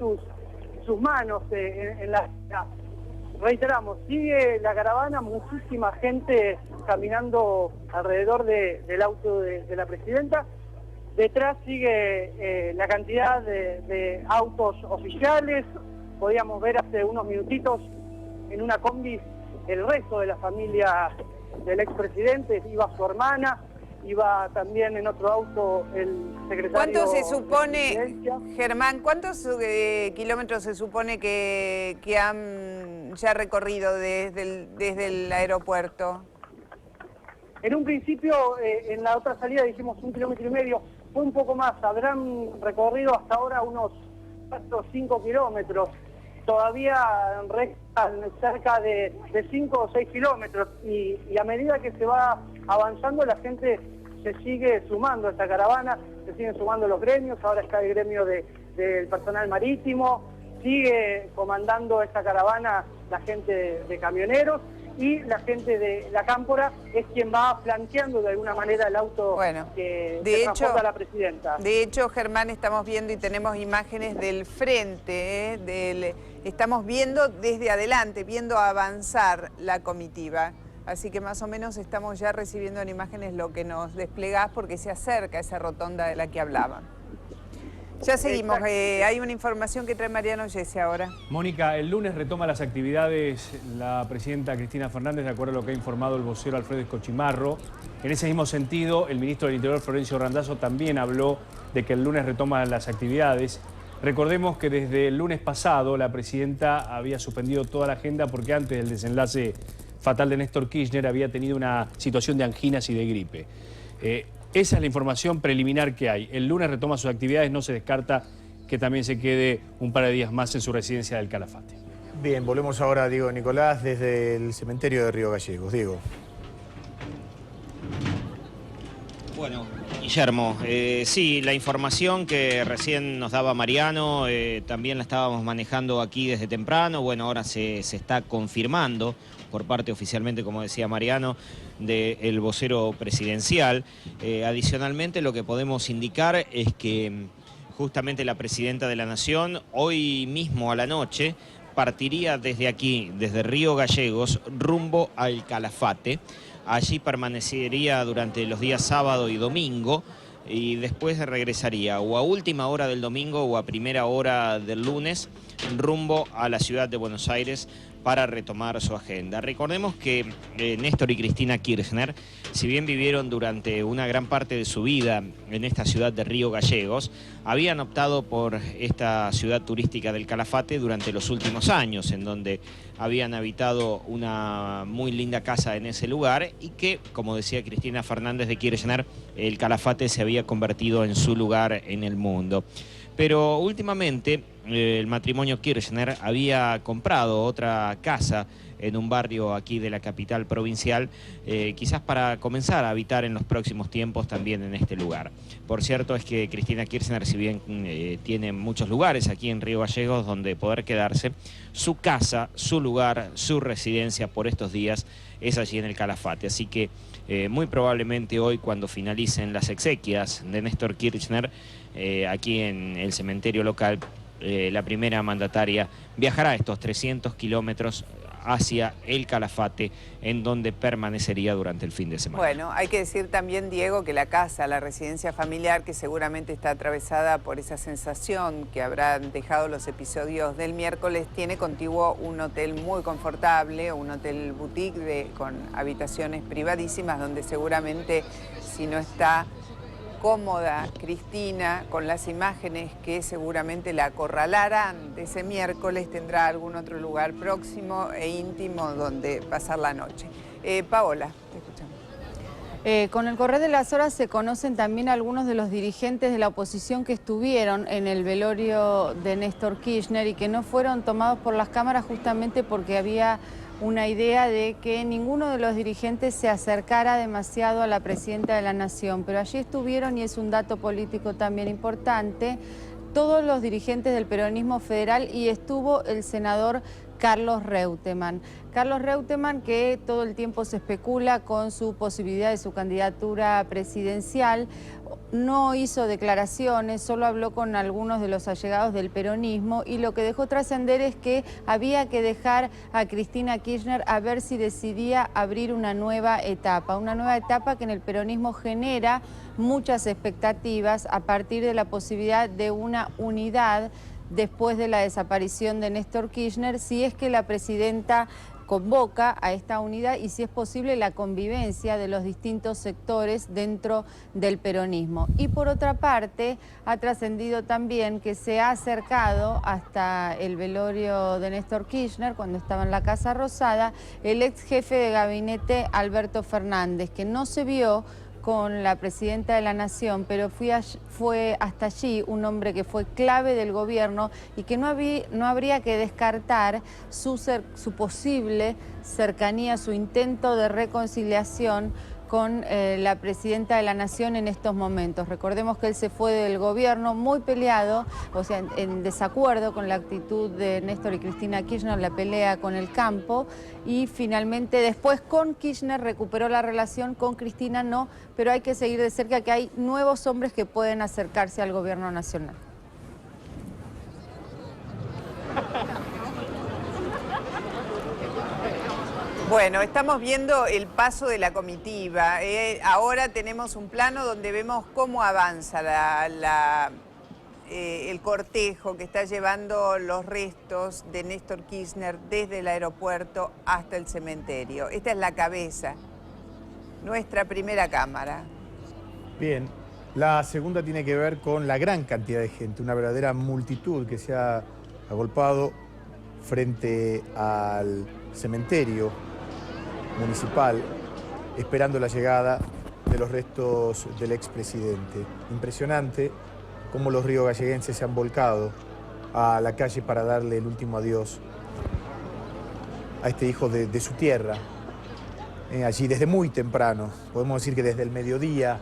sus manos en la... Reiteramos, sigue la caravana, muchísima gente caminando alrededor del auto de la presidenta. Detrás sigue la cantidad de autos oficiales. Podíamos ver hace unos minutitos en una combi el resto de la familia del expresidente. Iba su hermana, iba también en otro auto el secretario.
¿Cuánto se supone, Germán, cuántos kilómetros se supone que han ya recorrido desde el aeropuerto?
En un principio, en la otra salida dijimos 1,5 kilómetros, fue un poco más, habrán recorrido hasta ahora unos 4 o 5 kilómetros. Todavía restan cerca de 5 o 6 kilómetros y a medida que se va avanzando la gente se sigue sumando a esta caravana, se siguen sumando los gremios, ahora está el gremio del personal marítimo, sigue comandando esta caravana la gente de camioneros y la gente de la Cámpora es quien va flanqueando de alguna manera el auto que transporta a la presidenta.
De hecho, Germán, estamos viendo y tenemos imágenes del frente, estamos viendo desde adelante, viendo avanzar la comitiva. Así que más o menos estamos ya recibiendo en imágenes lo que nos desplegás porque se acerca esa rotonda de la que hablaban. Ya seguimos, hay una información que trae Mariano Yese ahora.
Mónica, el lunes retoma las actividades la presidenta Cristina Fernández, de acuerdo a lo que ha informado el vocero Alfredo Escochimarro. En ese mismo sentido, el ministro del Interior, Florencio Randazzo, también habló de que el lunes retoma las actividades. Recordemos que desde el lunes pasado la presidenta había suspendido toda la agenda porque antes del desenlace fatal de Néstor Kirchner había tenido una situación de anginas y de gripe. Esa es la información preliminar que hay. El lunes retoma sus actividades, no se descarta que también se quede un par de días más en su residencia del Calafate.
Bien, volvemos ahora a Diego Nicolás desde el cementerio de Río Gallegos. Diego.
Bueno, Guillermo, sí, la información que recién nos daba Mariano, también la estábamos manejando aquí desde temprano. Bueno, ahora se está confirmando por parte oficialmente, como decía Mariano, del vocero presidencial. Adicionalmente, lo que podemos indicar es que justamente la presidenta de la Nación, hoy mismo a la noche, partiría desde aquí, desde Río Gallegos, rumbo al Calafate. Allí permanecería durante los días sábado y domingo y después regresaría o a última hora del domingo o a primera hora del lunes rumbo a la ciudad de Buenos Aires para retomar su agenda. Recordemos que Néstor y Cristina Kirchner, si bien vivieron durante una gran parte de su vida en esta ciudad de Río Gallegos, habían optado por esta ciudad turística del Calafate durante los últimos años, en donde habían habitado una muy linda casa en ese lugar y que, como decía Cristina Fernández de Kirchner, el Calafate se había convertido en su lugar en el mundo. Pero últimamente el matrimonio Kirchner había comprado otra casa en un barrio aquí de la capital provincial, quizás para comenzar a habitar en los próximos tiempos también en este lugar. Por cierto es que Cristina Kirchner, si bien tiene muchos lugares aquí en Río Gallegos donde poder quedarse, su casa, su lugar, su residencia por estos días es allí en el Calafate. Así que muy probablemente hoy, cuando finalicen las exequias de Néstor Kirchner, aquí en el cementerio local, la primera mandataria viajará estos 300 kilómetros hacia el Calafate, en donde permanecería durante el fin de semana.
Bueno, hay que decir también, Diego, que la casa, la residencia familiar, que seguramente está atravesada por esa sensación que habrán dejado los episodios del miércoles, tiene contiguo un hotel muy confortable, un hotel boutique con habitaciones privadísimas, donde seguramente, si no está cómoda Cristina, con las imágenes que seguramente la acorralarán de ese miércoles, tendrá algún otro lugar próximo e íntimo donde pasar la noche. Paola, te escuchamos.
Con el correr de las horas se conocen también algunos de los dirigentes de la oposición que estuvieron en el velorio de Néstor Kirchner y que no fueron tomados por las cámaras justamente porque había una idea de que ninguno de los dirigentes se acercara demasiado a la presidenta de la Nación, pero allí estuvieron, y es un dato político también importante, todos los dirigentes del peronismo federal, y estuvo el senador Carlos Reutemann. Carlos Reutemann, que todo el tiempo se especula con su posibilidad de su candidatura presidencial, no hizo declaraciones, solo habló con algunos de los allegados del peronismo, y lo que dejó trascender es que había que dejar a Cristina Kirchner a ver si decidía abrir una nueva etapa que en el peronismo genera muchas expectativas a partir de la posibilidad de una unidad después de la desaparición de Néstor Kirchner, si es que la presidenta convoca a esta unidad y si es posible la convivencia de los distintos sectores dentro del peronismo. Y por otra parte, ha trascendido también que se ha acercado hasta el velorio de Néstor Kirchner, cuando estaba en la Casa Rosada, el ex jefe de gabinete Alberto Fernández, que no se vio con la presidenta de la Nación, pero fue hasta allí un hombre que fue clave del gobierno y que no habría que descartar su posible cercanía, su intento de reconciliación con la presidenta de la Nación en estos momentos. Recordemos que él se fue del gobierno muy peleado, o sea, en desacuerdo con la actitud de Néstor y Cristina Kirchner, la pelea con el campo, y finalmente después con Kirchner recuperó la relación, con Cristina no, pero hay que seguir de cerca que hay nuevos hombres que pueden acercarse al gobierno nacional.
Bueno, estamos viendo el paso de la comitiva. Ahora tenemos un plano donde vemos cómo avanza el cortejo que está llevando los restos de Néstor Kirchner desde el aeropuerto hasta el cementerio. Esta es la cabeza, nuestra primera cámara.
Bien, la segunda tiene que ver con la gran cantidad de gente, una verdadera multitud que se ha agolpado frente al cementerio municipal, esperando la llegada de los restos del expresidente. Impresionante cómo los riogalleguenses se han volcado a la calle para darle el último adiós a este hijo de su tierra. Allí desde muy temprano, podemos decir que desde el mediodía.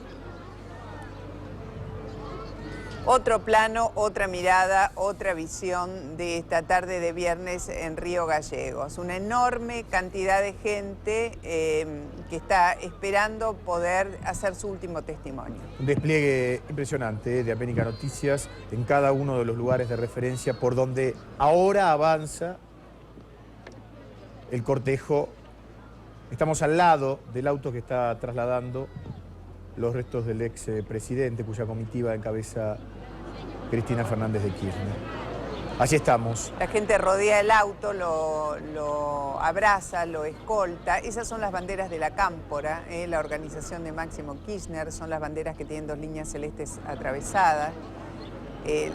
Otro plano, otra mirada, otra visión de esta tarde de viernes en Río Gallegos. Una enorme cantidad de gente que está esperando poder hacer su último testimonio.
Un despliegue impresionante de América Noticias en cada uno de los lugares de referencia por donde ahora avanza el cortejo. Estamos al lado del auto que está trasladando los restos del expresidente, cuya comitiva encabeza Cristina Fernández de Kirchner. Allí estamos.
La gente rodea el auto, lo abraza, lo escolta. Esas son las banderas de la Cámpora, la organización de Máximo Kirchner. Son las banderas que tienen dos líneas celestes atravesadas.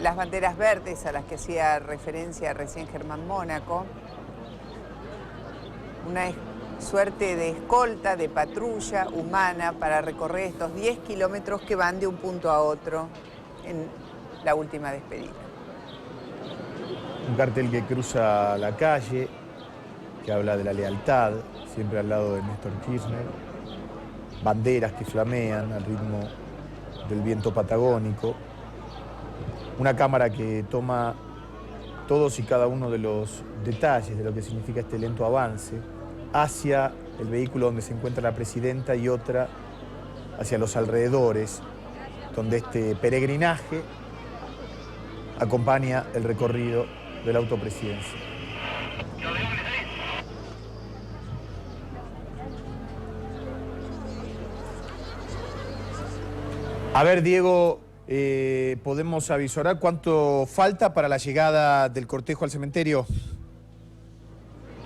Las banderas verdes a las que hacía referencia recién Germán Mónaco. Una suerte de escolta, de patrulla humana para recorrer estos 10 kilómetros que van de un punto a otro en la última despedida.
Un cartel que cruza la calle, que habla de la lealtad, siempre al lado de Néstor Kirchner. Banderas que flamean al ritmo del viento patagónico. Una cámara que toma todos y cada uno de los detalles de lo que significa este lento avance hacia el vehículo donde se encuentra la presidenta y otra hacia los alrededores, donde este peregrinaje acompaña el recorrido de la autopresidencia. A ver, Diego, ¿podemos avisorar cuánto falta para la llegada del cortejo al cementerio?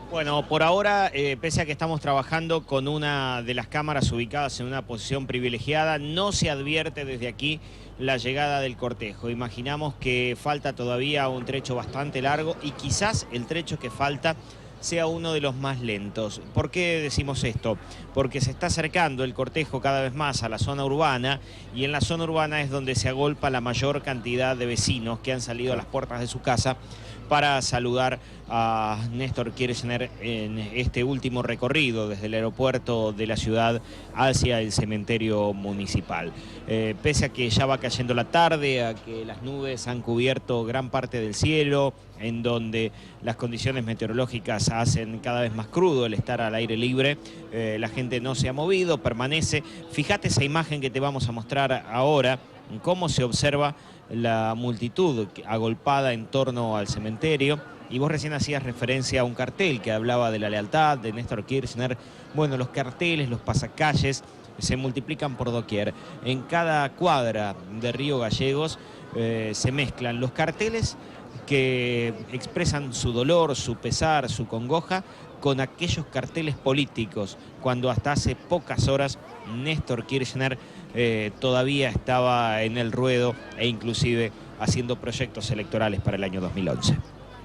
Bueno, por ahora, pese a que estamos trabajando con una de las cámaras ubicadas en una posición privilegiada, no se advierte desde aquí la llegada del cortejo. Imaginamos que falta todavía un trecho bastante largo y quizás el trecho que falta sea uno de los más lentos. ¿Por qué decimos esto? Porque se está acercando el cortejo cada vez más a la zona urbana y en la zona urbana es donde se agolpa la mayor cantidad de vecinos que han salido a las puertas de su casa para saludar a Néstor Kirchner en este último recorrido desde el aeropuerto de la ciudad hacia el cementerio municipal. Pese a que ya va cayendo la tarde, a que las nubes han cubierto gran parte del cielo, en donde las condiciones meteorológicas hacen cada vez más crudo el estar al aire libre, la gente no se ha movido, permanece. Fíjate esa imagen que te vamos a mostrar ahora, cómo se observa la multitud agolpada en torno al cementerio. Y vos recién hacías referencia a un cartel que hablaba de la lealtad de Néstor Kirchner. Bueno, los carteles, los pasacalles se multiplican por doquier. En cada cuadra de Río Gallegos se mezclan los carteles que expresan su dolor, su pesar, su congoja, con aquellos carteles políticos, cuando hasta hace pocas horas Néstor Kirchner todavía estaba en el ruedo e inclusive haciendo proyectos electorales para el año 2011.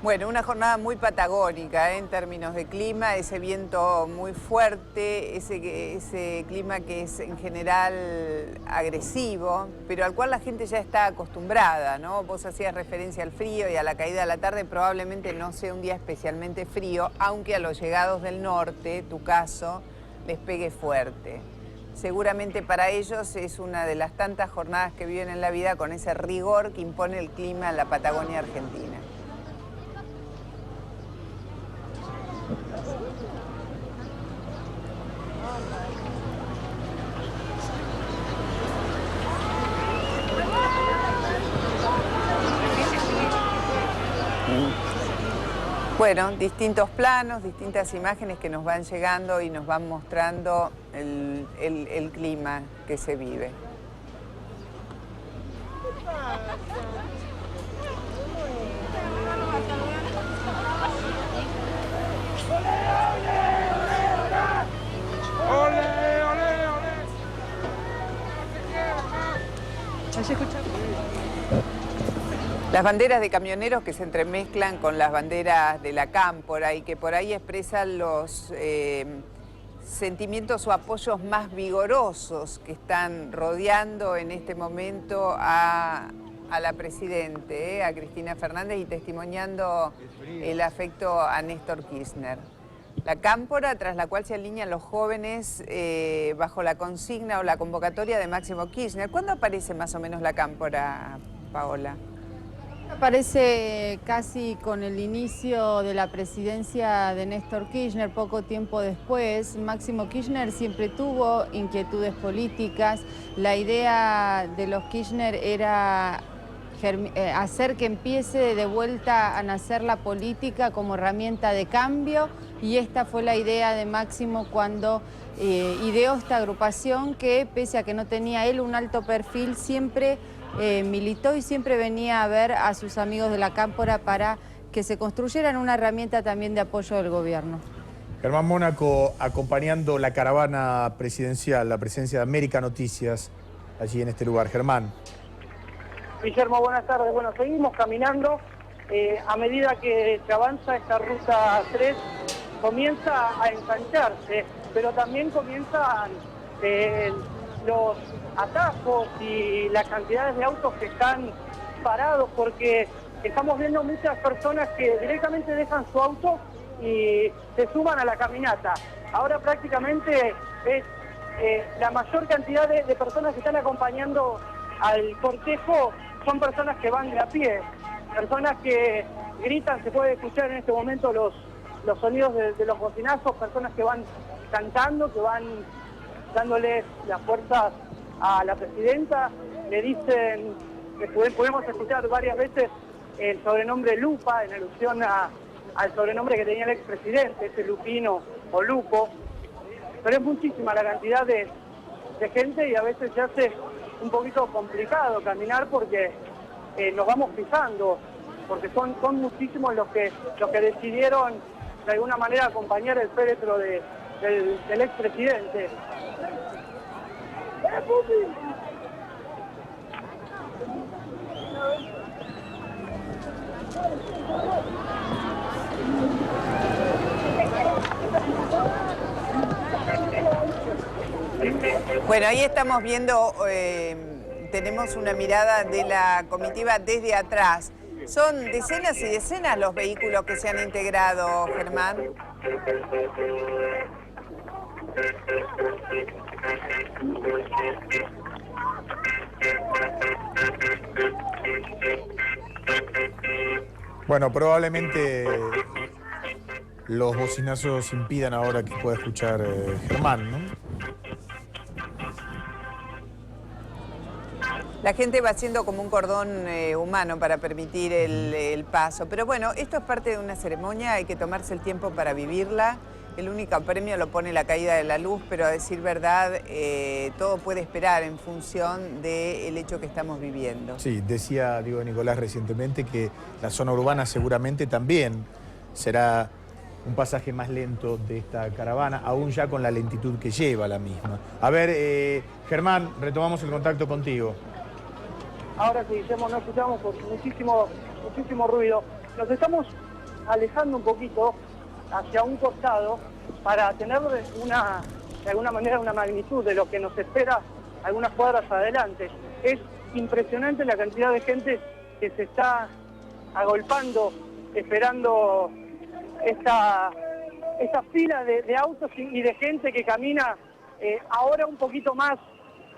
Bueno, una jornada muy patagónica en términos de clima, ese viento muy fuerte, ese clima que es en general agresivo, pero al cual la gente ya está acostumbrada, ¿no? Vos hacías referencia al frío y a la caída de la tarde, probablemente no sea un día especialmente frío, aunque a los llegados del norte, tu caso, les pegue fuerte. Seguramente para ellos es una de las tantas jornadas que viven en la vida con ese rigor que impone el clima en la Patagonia Argentina. Bueno, distintos planos, distintas imágenes que nos van llegando y nos van mostrando el clima que se vive. Las banderas de camioneros que se entremezclan con las banderas de la cámpora y que por ahí expresan los sentimientos o apoyos más vigorosos que están rodeando en este momento a la Presidente, a Cristina Fernández, y testimoniando el afecto a Néstor Kirchner. La cámpora tras la cual se alinean los jóvenes bajo la consigna o la convocatoria de Máximo Kirchner. ¿Cuándo aparece más o menos la cámpora, Paola?
Aparece casi con el inicio de la presidencia de Néstor Kirchner, poco tiempo después. Máximo Kirchner siempre tuvo inquietudes políticas. La idea de los Kirchner era hacer que empiece de vuelta a nacer la política como herramienta de cambio, y esta fue la idea de Máximo cuando ideó esta agrupación que, pese a que no tenía él un alto perfil, siempre militó y siempre venía a ver a sus amigos de la cámpora para que se construyeran una herramienta también de apoyo del gobierno.
Germán Mónaco acompañando la caravana presidencial, la presencia de América Noticias allí en este lugar. Germán.
Guillermo, buenas tardes. Bueno, seguimos caminando. A medida que se avanza esta ruta 3, comienza a ensancharse, pero también comienzan los atajos y las cantidades de autos que están parados, porque estamos viendo muchas personas que directamente dejan su auto y se suman a la caminata. Ahora prácticamente es la mayor cantidad de personas que están acompañando al cortejo son personas que van de a pie, personas que gritan, se puede escuchar en este momento los sonidos de los bocinazos, personas que van cantando, que van dándole las fuerzas a la presidenta, le dicen, podemos escuchar varias veces el sobrenombre Lupa, en alusión al sobrenombre que tenía el expresidente, ese Lupino o Lupo, pero es muchísima la cantidad de gente y a veces se hace un poquito complicado caminar porque nos vamos pisando, porque son muchísimos los que decidieron de alguna manera acompañar el féretro del expresidente.
Bueno, ahí estamos viendo, tenemos una mirada de la comitiva desde atrás. Son decenas y decenas los vehículos que se han integrado, Germán.
Bueno, probablemente los bocinazos impidan ahora que pueda escuchar Germán, ¿no?
La gente va haciendo como un cordón humano para permitir el paso. Pero bueno, esto es parte de una ceremonia, hay que tomarse el tiempo para vivirla. El único premio lo pone la caída de la luz, pero a decir verdad, todo puede esperar en función del hecho que estamos viviendo.
Sí, decía Diego Nicolás recientemente que la zona urbana seguramente también será un pasaje más lento de esta caravana, aún ya con la lentitud que lleva la misma. A ver, Germán, retomamos el contacto contigo.
Ahora sí, no escuchamos por muchísimo ruido. Nos estamos alejando un poquito hacia un costado para tener de alguna manera una magnitud de lo que nos espera algunas cuadras adelante. Es impresionante la cantidad de gente que se está agolpando, esperando esta fila de autos y de gente que camina ahora un poquito más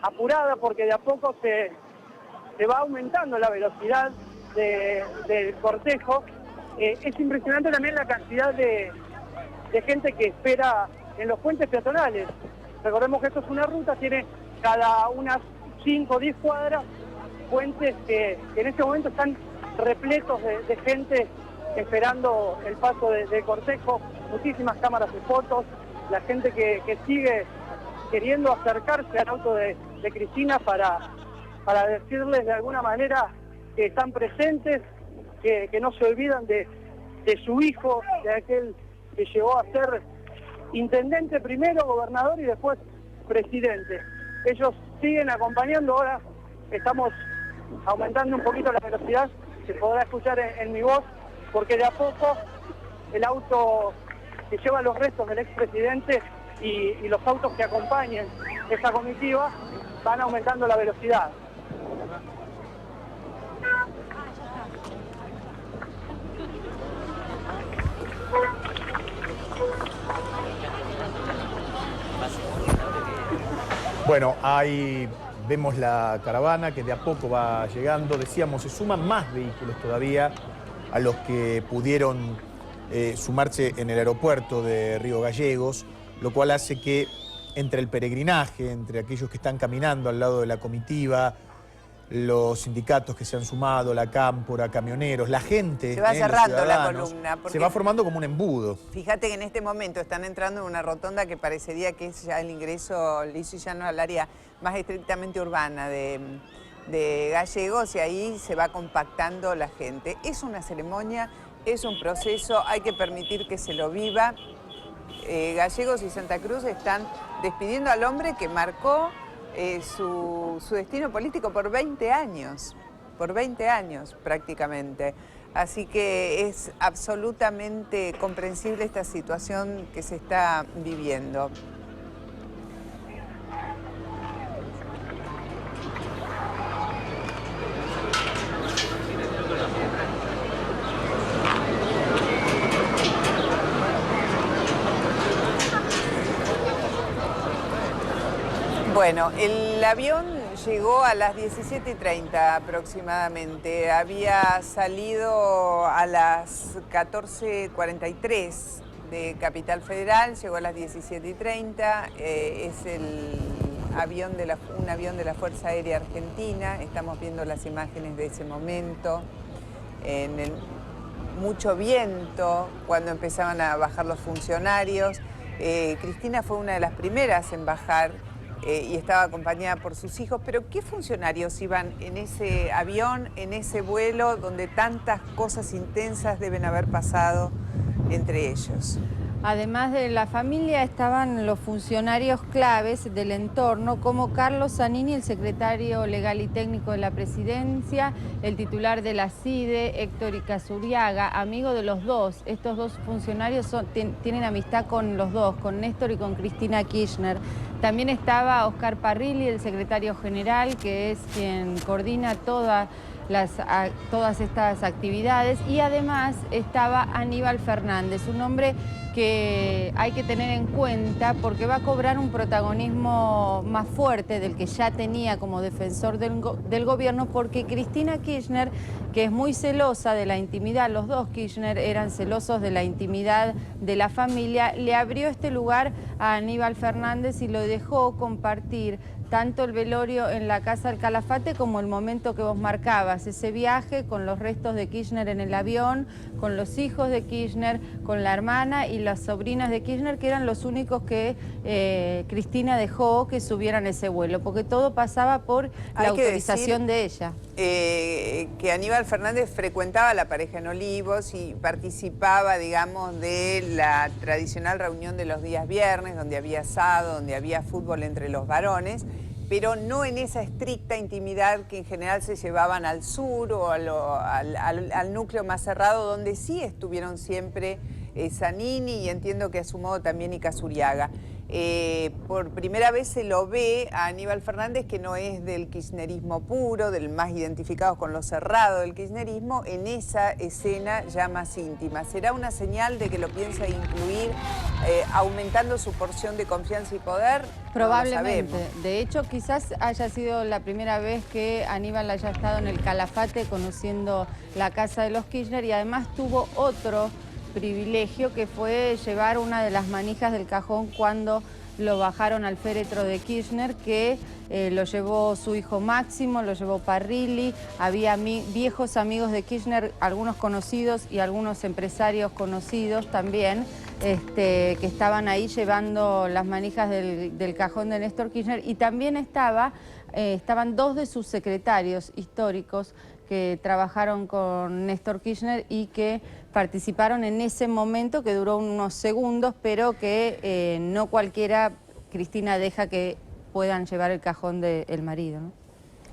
apurada porque de a poco se va aumentando la velocidad del cortejo. Es impresionante también la cantidad de gente que espera en los puentes peatonales. Recordemos que esto es una ruta, tiene cada unas 5 o 10 cuadras puentes que en este momento están repletos de gente esperando el paso del cortejo, muchísimas cámaras de fotos, la gente que sigue queriendo acercarse al auto de Cristina para decirles de alguna manera que están presentes, que no se olvidan de su hijo, de aquel que llegó a ser intendente primero, gobernador y después presidente. Ellos siguen acompañando, ahora estamos aumentando un poquito la velocidad, se podrá escuchar en mi voz, porque de a poco el auto que lleva los restos del expresidente y los autos que acompañen esa comitiva van aumentando la velocidad.
Bueno, ahí vemos la caravana que de a poco va llegando. Decíamos, se suman más vehículos todavía a los que pudieron sumarse en el aeropuerto de Río Gallegos, lo cual hace que entre el peregrinaje, entre aquellos que están caminando al lado de la comitiva, los sindicatos que se han sumado, la cámpora, camioneros, la gente,
se va cerrando la
columna,
porque
se va formando como un embudo.
Fíjate que en este momento están entrando en una rotonda que parecería que es ya el ingreso liso y llano al área más estrictamente urbana de Gallegos, y ahí se va compactando la gente. Es una ceremonia, es un proceso, hay que permitir que se lo viva. Gallegos y Santa Cruz están despidiendo al hombre que marcó su destino político por 20 años prácticamente. Así que es absolutamente comprensible esta situación que se está viviendo. Bueno, el avión llegó a las 17:30 aproximadamente. Había salido a las 14:43 de Capital Federal, llegó a las 17:30. Es un avión de la Fuerza Aérea Argentina. Estamos viendo las imágenes de ese momento. Mucho viento cuando empezaban a bajar los funcionarios. Cristina fue una de las primeras en bajar. Y estaba acompañada por sus hijos, pero ¿qué funcionarios iban en ese avión, en ese vuelo, donde tantas cosas intensas deben haber pasado entre ellos?
Además de la familia, estaban los funcionarios claves del entorno, como Carlos Zanini, el secretario legal y técnico de la presidencia, el titular de la CIDE, Héctor Icazuriaga, amigo de los dos. Estos dos funcionarios tienen amistad con los dos, con Néstor y con Cristina Kirchner. También estaba Oscar Parrilli, el secretario general, que es quien coordina todas estas actividades, y además estaba Aníbal Fernández, un hombre que hay que tener en cuenta porque va a cobrar un protagonismo más fuerte del que ya tenía como defensor del gobierno, porque Cristina Kirchner, que es muy celosa de la intimidad, los dos Kirchner eran celosos de la intimidad de la familia, le abrió este lugar a Aníbal Fernández y lo dejó compartir tanto el velorio en la Casa del Calafate como el momento que vos marcabas, ese viaje con los restos de Kirchner en el avión, con los hijos de Kirchner, con la hermana y las sobrinas de Kirchner, que eran los únicos que Cristina dejó que subieran ese vuelo, porque todo pasaba por la autorización de ella.
Que Aníbal Fernández frecuentaba la pareja en Olivos y participaba, digamos, de la tradicional reunión de los días viernes, donde había asado, donde había fútbol entre los varones, pero no en esa estricta intimidad que en general se llevaban al sur o al núcleo más cerrado, donde sí estuvieron siempre Zanini y entiendo que a su modo también Icazuriaga. Por primera vez se lo ve a Aníbal Fernández, que no es del kirchnerismo puro, del más identificado con lo cerrado del kirchnerismo, en esa escena ya más íntima. ¿Será una señal de que lo piensa incluir, aumentando su porción de confianza y poder?
Probablemente.
No lo sabemos.
De hecho, quizás haya sido la primera vez que Aníbal haya estado en el Calafate conociendo la casa de los Kirchner, y además tuvo otro privilegio, que fue llevar una de las manijas del cajón cuando lo bajaron al féretro de Kirchner, que lo llevó su hijo Máximo, lo llevó Parrilli, había viejos amigos de Kirchner, algunos conocidos y algunos empresarios conocidos también, que estaban ahí llevando las manijas del cajón de Néstor Kirchner, y también estaban dos de sus secretarios históricos que trabajaron con Néstor Kirchner y que participaron en ese momento, que duró unos segundos, pero que no cualquiera, Cristina, deja que puedan llevar el cajón del marido, ¿no?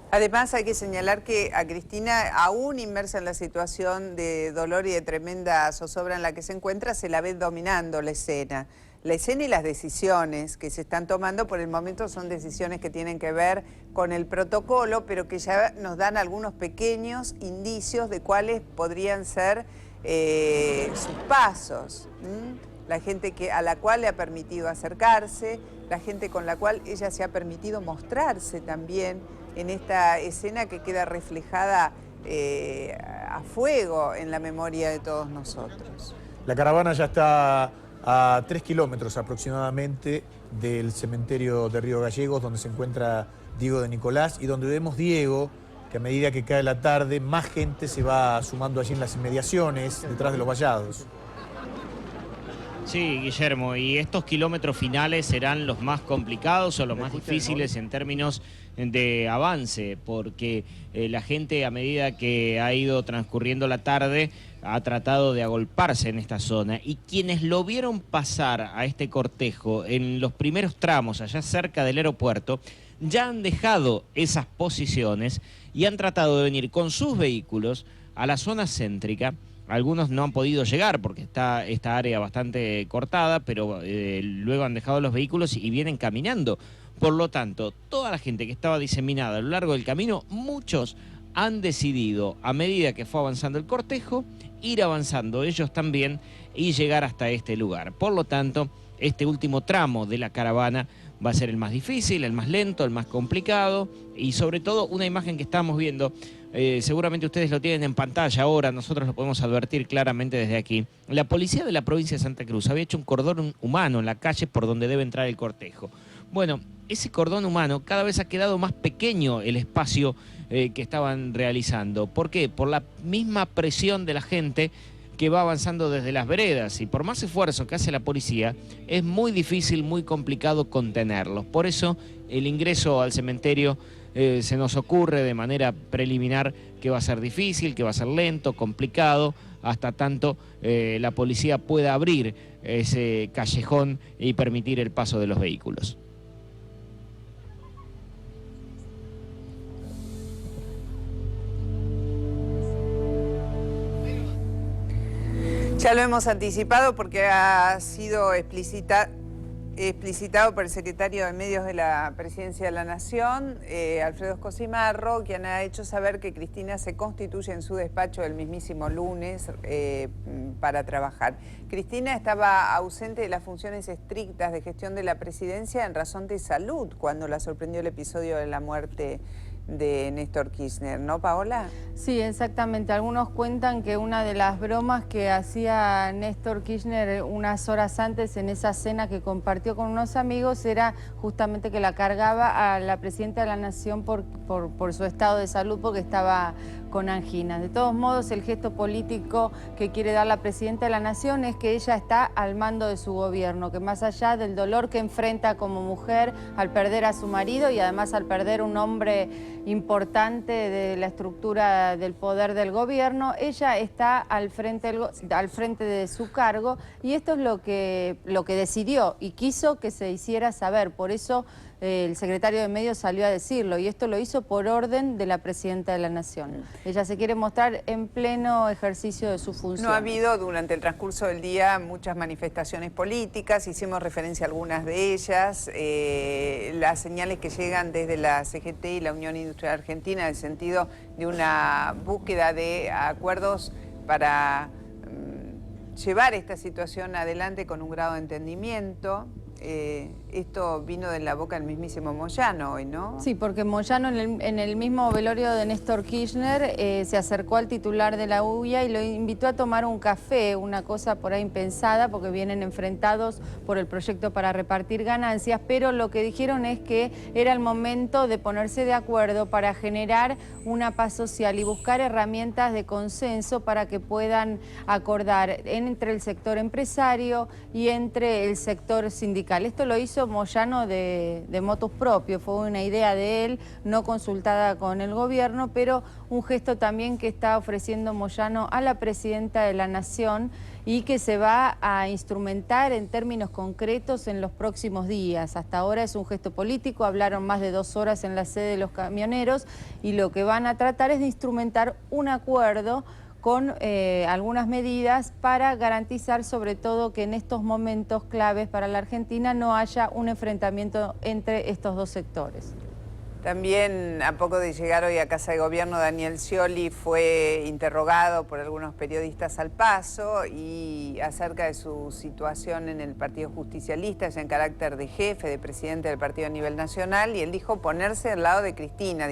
Además hay que señalar que a Cristina, aún inmersa en la situación de dolor y de tremenda zozobra en la que se encuentra, se la ve dominando la escena. La escena y las decisiones que se están tomando por el momento son decisiones que tienen que ver con el protocolo, pero que ya nos dan algunos pequeños indicios de cuáles podrían ser sus pasos. La gente a la cual le ha permitido acercarse, la gente con la cual ella se ha permitido mostrarse también en esta escena que queda reflejada a fuego en la memoria de todos nosotros.
La caravana ya está a 3 kilómetros aproximadamente del cementerio de Río Gallegos, donde se encuentra Diego de Nicolás, y donde vemos, Diego, que a medida que cae la tarde, más gente se va sumando allí en las inmediaciones, detrás de los vallados.
Sí, Guillermo, y estos kilómetros finales serán los más complicados o los más difíciles en términos de avance, porque la gente, a medida que ha ido transcurriendo la tarde, ha tratado de agolparse en esta zona, y quienes lo vieron pasar a este cortejo en los primeros tramos allá cerca del aeropuerto ya han dejado esas posiciones y han tratado de venir con sus vehículos a la zona céntrica. Algunos no han podido llegar porque está esta área bastante cortada, pero luego han dejado los vehículos y vienen caminando. Por lo tanto, toda la gente que estaba diseminada a lo largo del camino, muchos han decidido, a medida que fue avanzando el cortejo, ir avanzando ellos también y llegar hasta este lugar. Por lo tanto, este último tramo de la caravana va a ser el más difícil, el más lento, el más complicado y sobre todo una imagen que estamos viendo. Seguramente ustedes lo tienen en pantalla ahora, nosotros lo podemos advertir claramente desde aquí. La policía de la provincia de Santa Cruz había hecho un cordón humano en la calle por donde debe entrar el cortejo. Bueno, ese cordón humano cada vez ha quedado más pequeño el espacio que estaban realizando. ¿Por qué? Por la misma presión de la gente que va avanzando desde las veredas y por más esfuerzo que hace la policía, es muy difícil, muy complicado contenerlos. Por eso el ingreso al cementerio se nos ocurre de manera preliminar que va a ser difícil, que va a ser lento, complicado, hasta tanto la policía pueda abrir ese callejón y permitir el paso de los vehículos.
Ya lo hemos anticipado porque ha sido explicitado por el secretario de Medios de la Presidencia de la Nación, Alfredo Scocimarro, quien ha hecho saber que Cristina se constituye en su despacho el mismísimo lunes para trabajar. Cristina estaba ausente de las funciones estrictas de gestión de la presidencia en razón de salud cuando la sorprendió el episodio de la muerte de Néstor Kirchner, ¿no, Paola?
Sí, exactamente. Algunos cuentan que una de las bromas que hacía Néstor Kirchner unas horas antes en esa cena que compartió con unos amigos era justamente que la cargaba a la presidenta de la Nación por su estado de salud porque estaba con anginas. De todos modos, el gesto político que quiere dar la presidenta de la Nación es que ella está al mando de su gobierno, que más allá del dolor que enfrenta como mujer al perder a su marido y además al perder un hombre importante de la estructura del poder del gobierno, ella está al frente de su cargo y esto es lo que decidió y quiso que se hiciera saber. Por eso el secretario de Medios salió a decirlo y esto lo hizo por orden de la presidenta de la Nación. Ella se quiere mostrar en pleno ejercicio de su función.
No ha habido durante el transcurso del día muchas manifestaciones políticas, hicimos referencia a algunas de ellas, las señales que llegan desde la CGT y la Unión Industrial Argentina en el sentido de una búsqueda de acuerdos para llevar esta situación adelante con un grado de entendimiento. Esto vino de la boca del mismísimo Moyano hoy, ¿no?
Sí, porque Moyano en el mismo velorio de Néstor Kirchner se acercó al titular de la UIA y lo invitó a tomar un café, una cosa por ahí impensada porque vienen enfrentados por el proyecto para repartir ganancias, pero lo que dijeron es que era el momento de ponerse de acuerdo para generar una paz social y buscar herramientas de consenso para que puedan acordar entre el sector empresario y entre el sector sindical. Esto lo hizo Moyano de motus propio, fue una idea de él, no consultada con el gobierno, pero un gesto también que está ofreciendo Moyano a la presidenta de la Nación y que se va a instrumentar en términos concretos en los próximos días. Hasta ahora es un gesto político, hablaron más de 2 horas en la sede de los camioneros y lo que van a tratar es de instrumentar un acuerdo con algunas medidas para garantizar sobre todo que en estos momentos claves para la Argentina no haya un enfrentamiento entre estos dos sectores.
También, a poco de llegar hoy a Casa de Gobierno, Daniel Scioli fue interrogado por algunos periodistas al paso y acerca de su situación en el Partido Justicialista, ya en carácter de jefe, de presidente del partido a nivel nacional, y él dijo ponerse al lado de Cristina,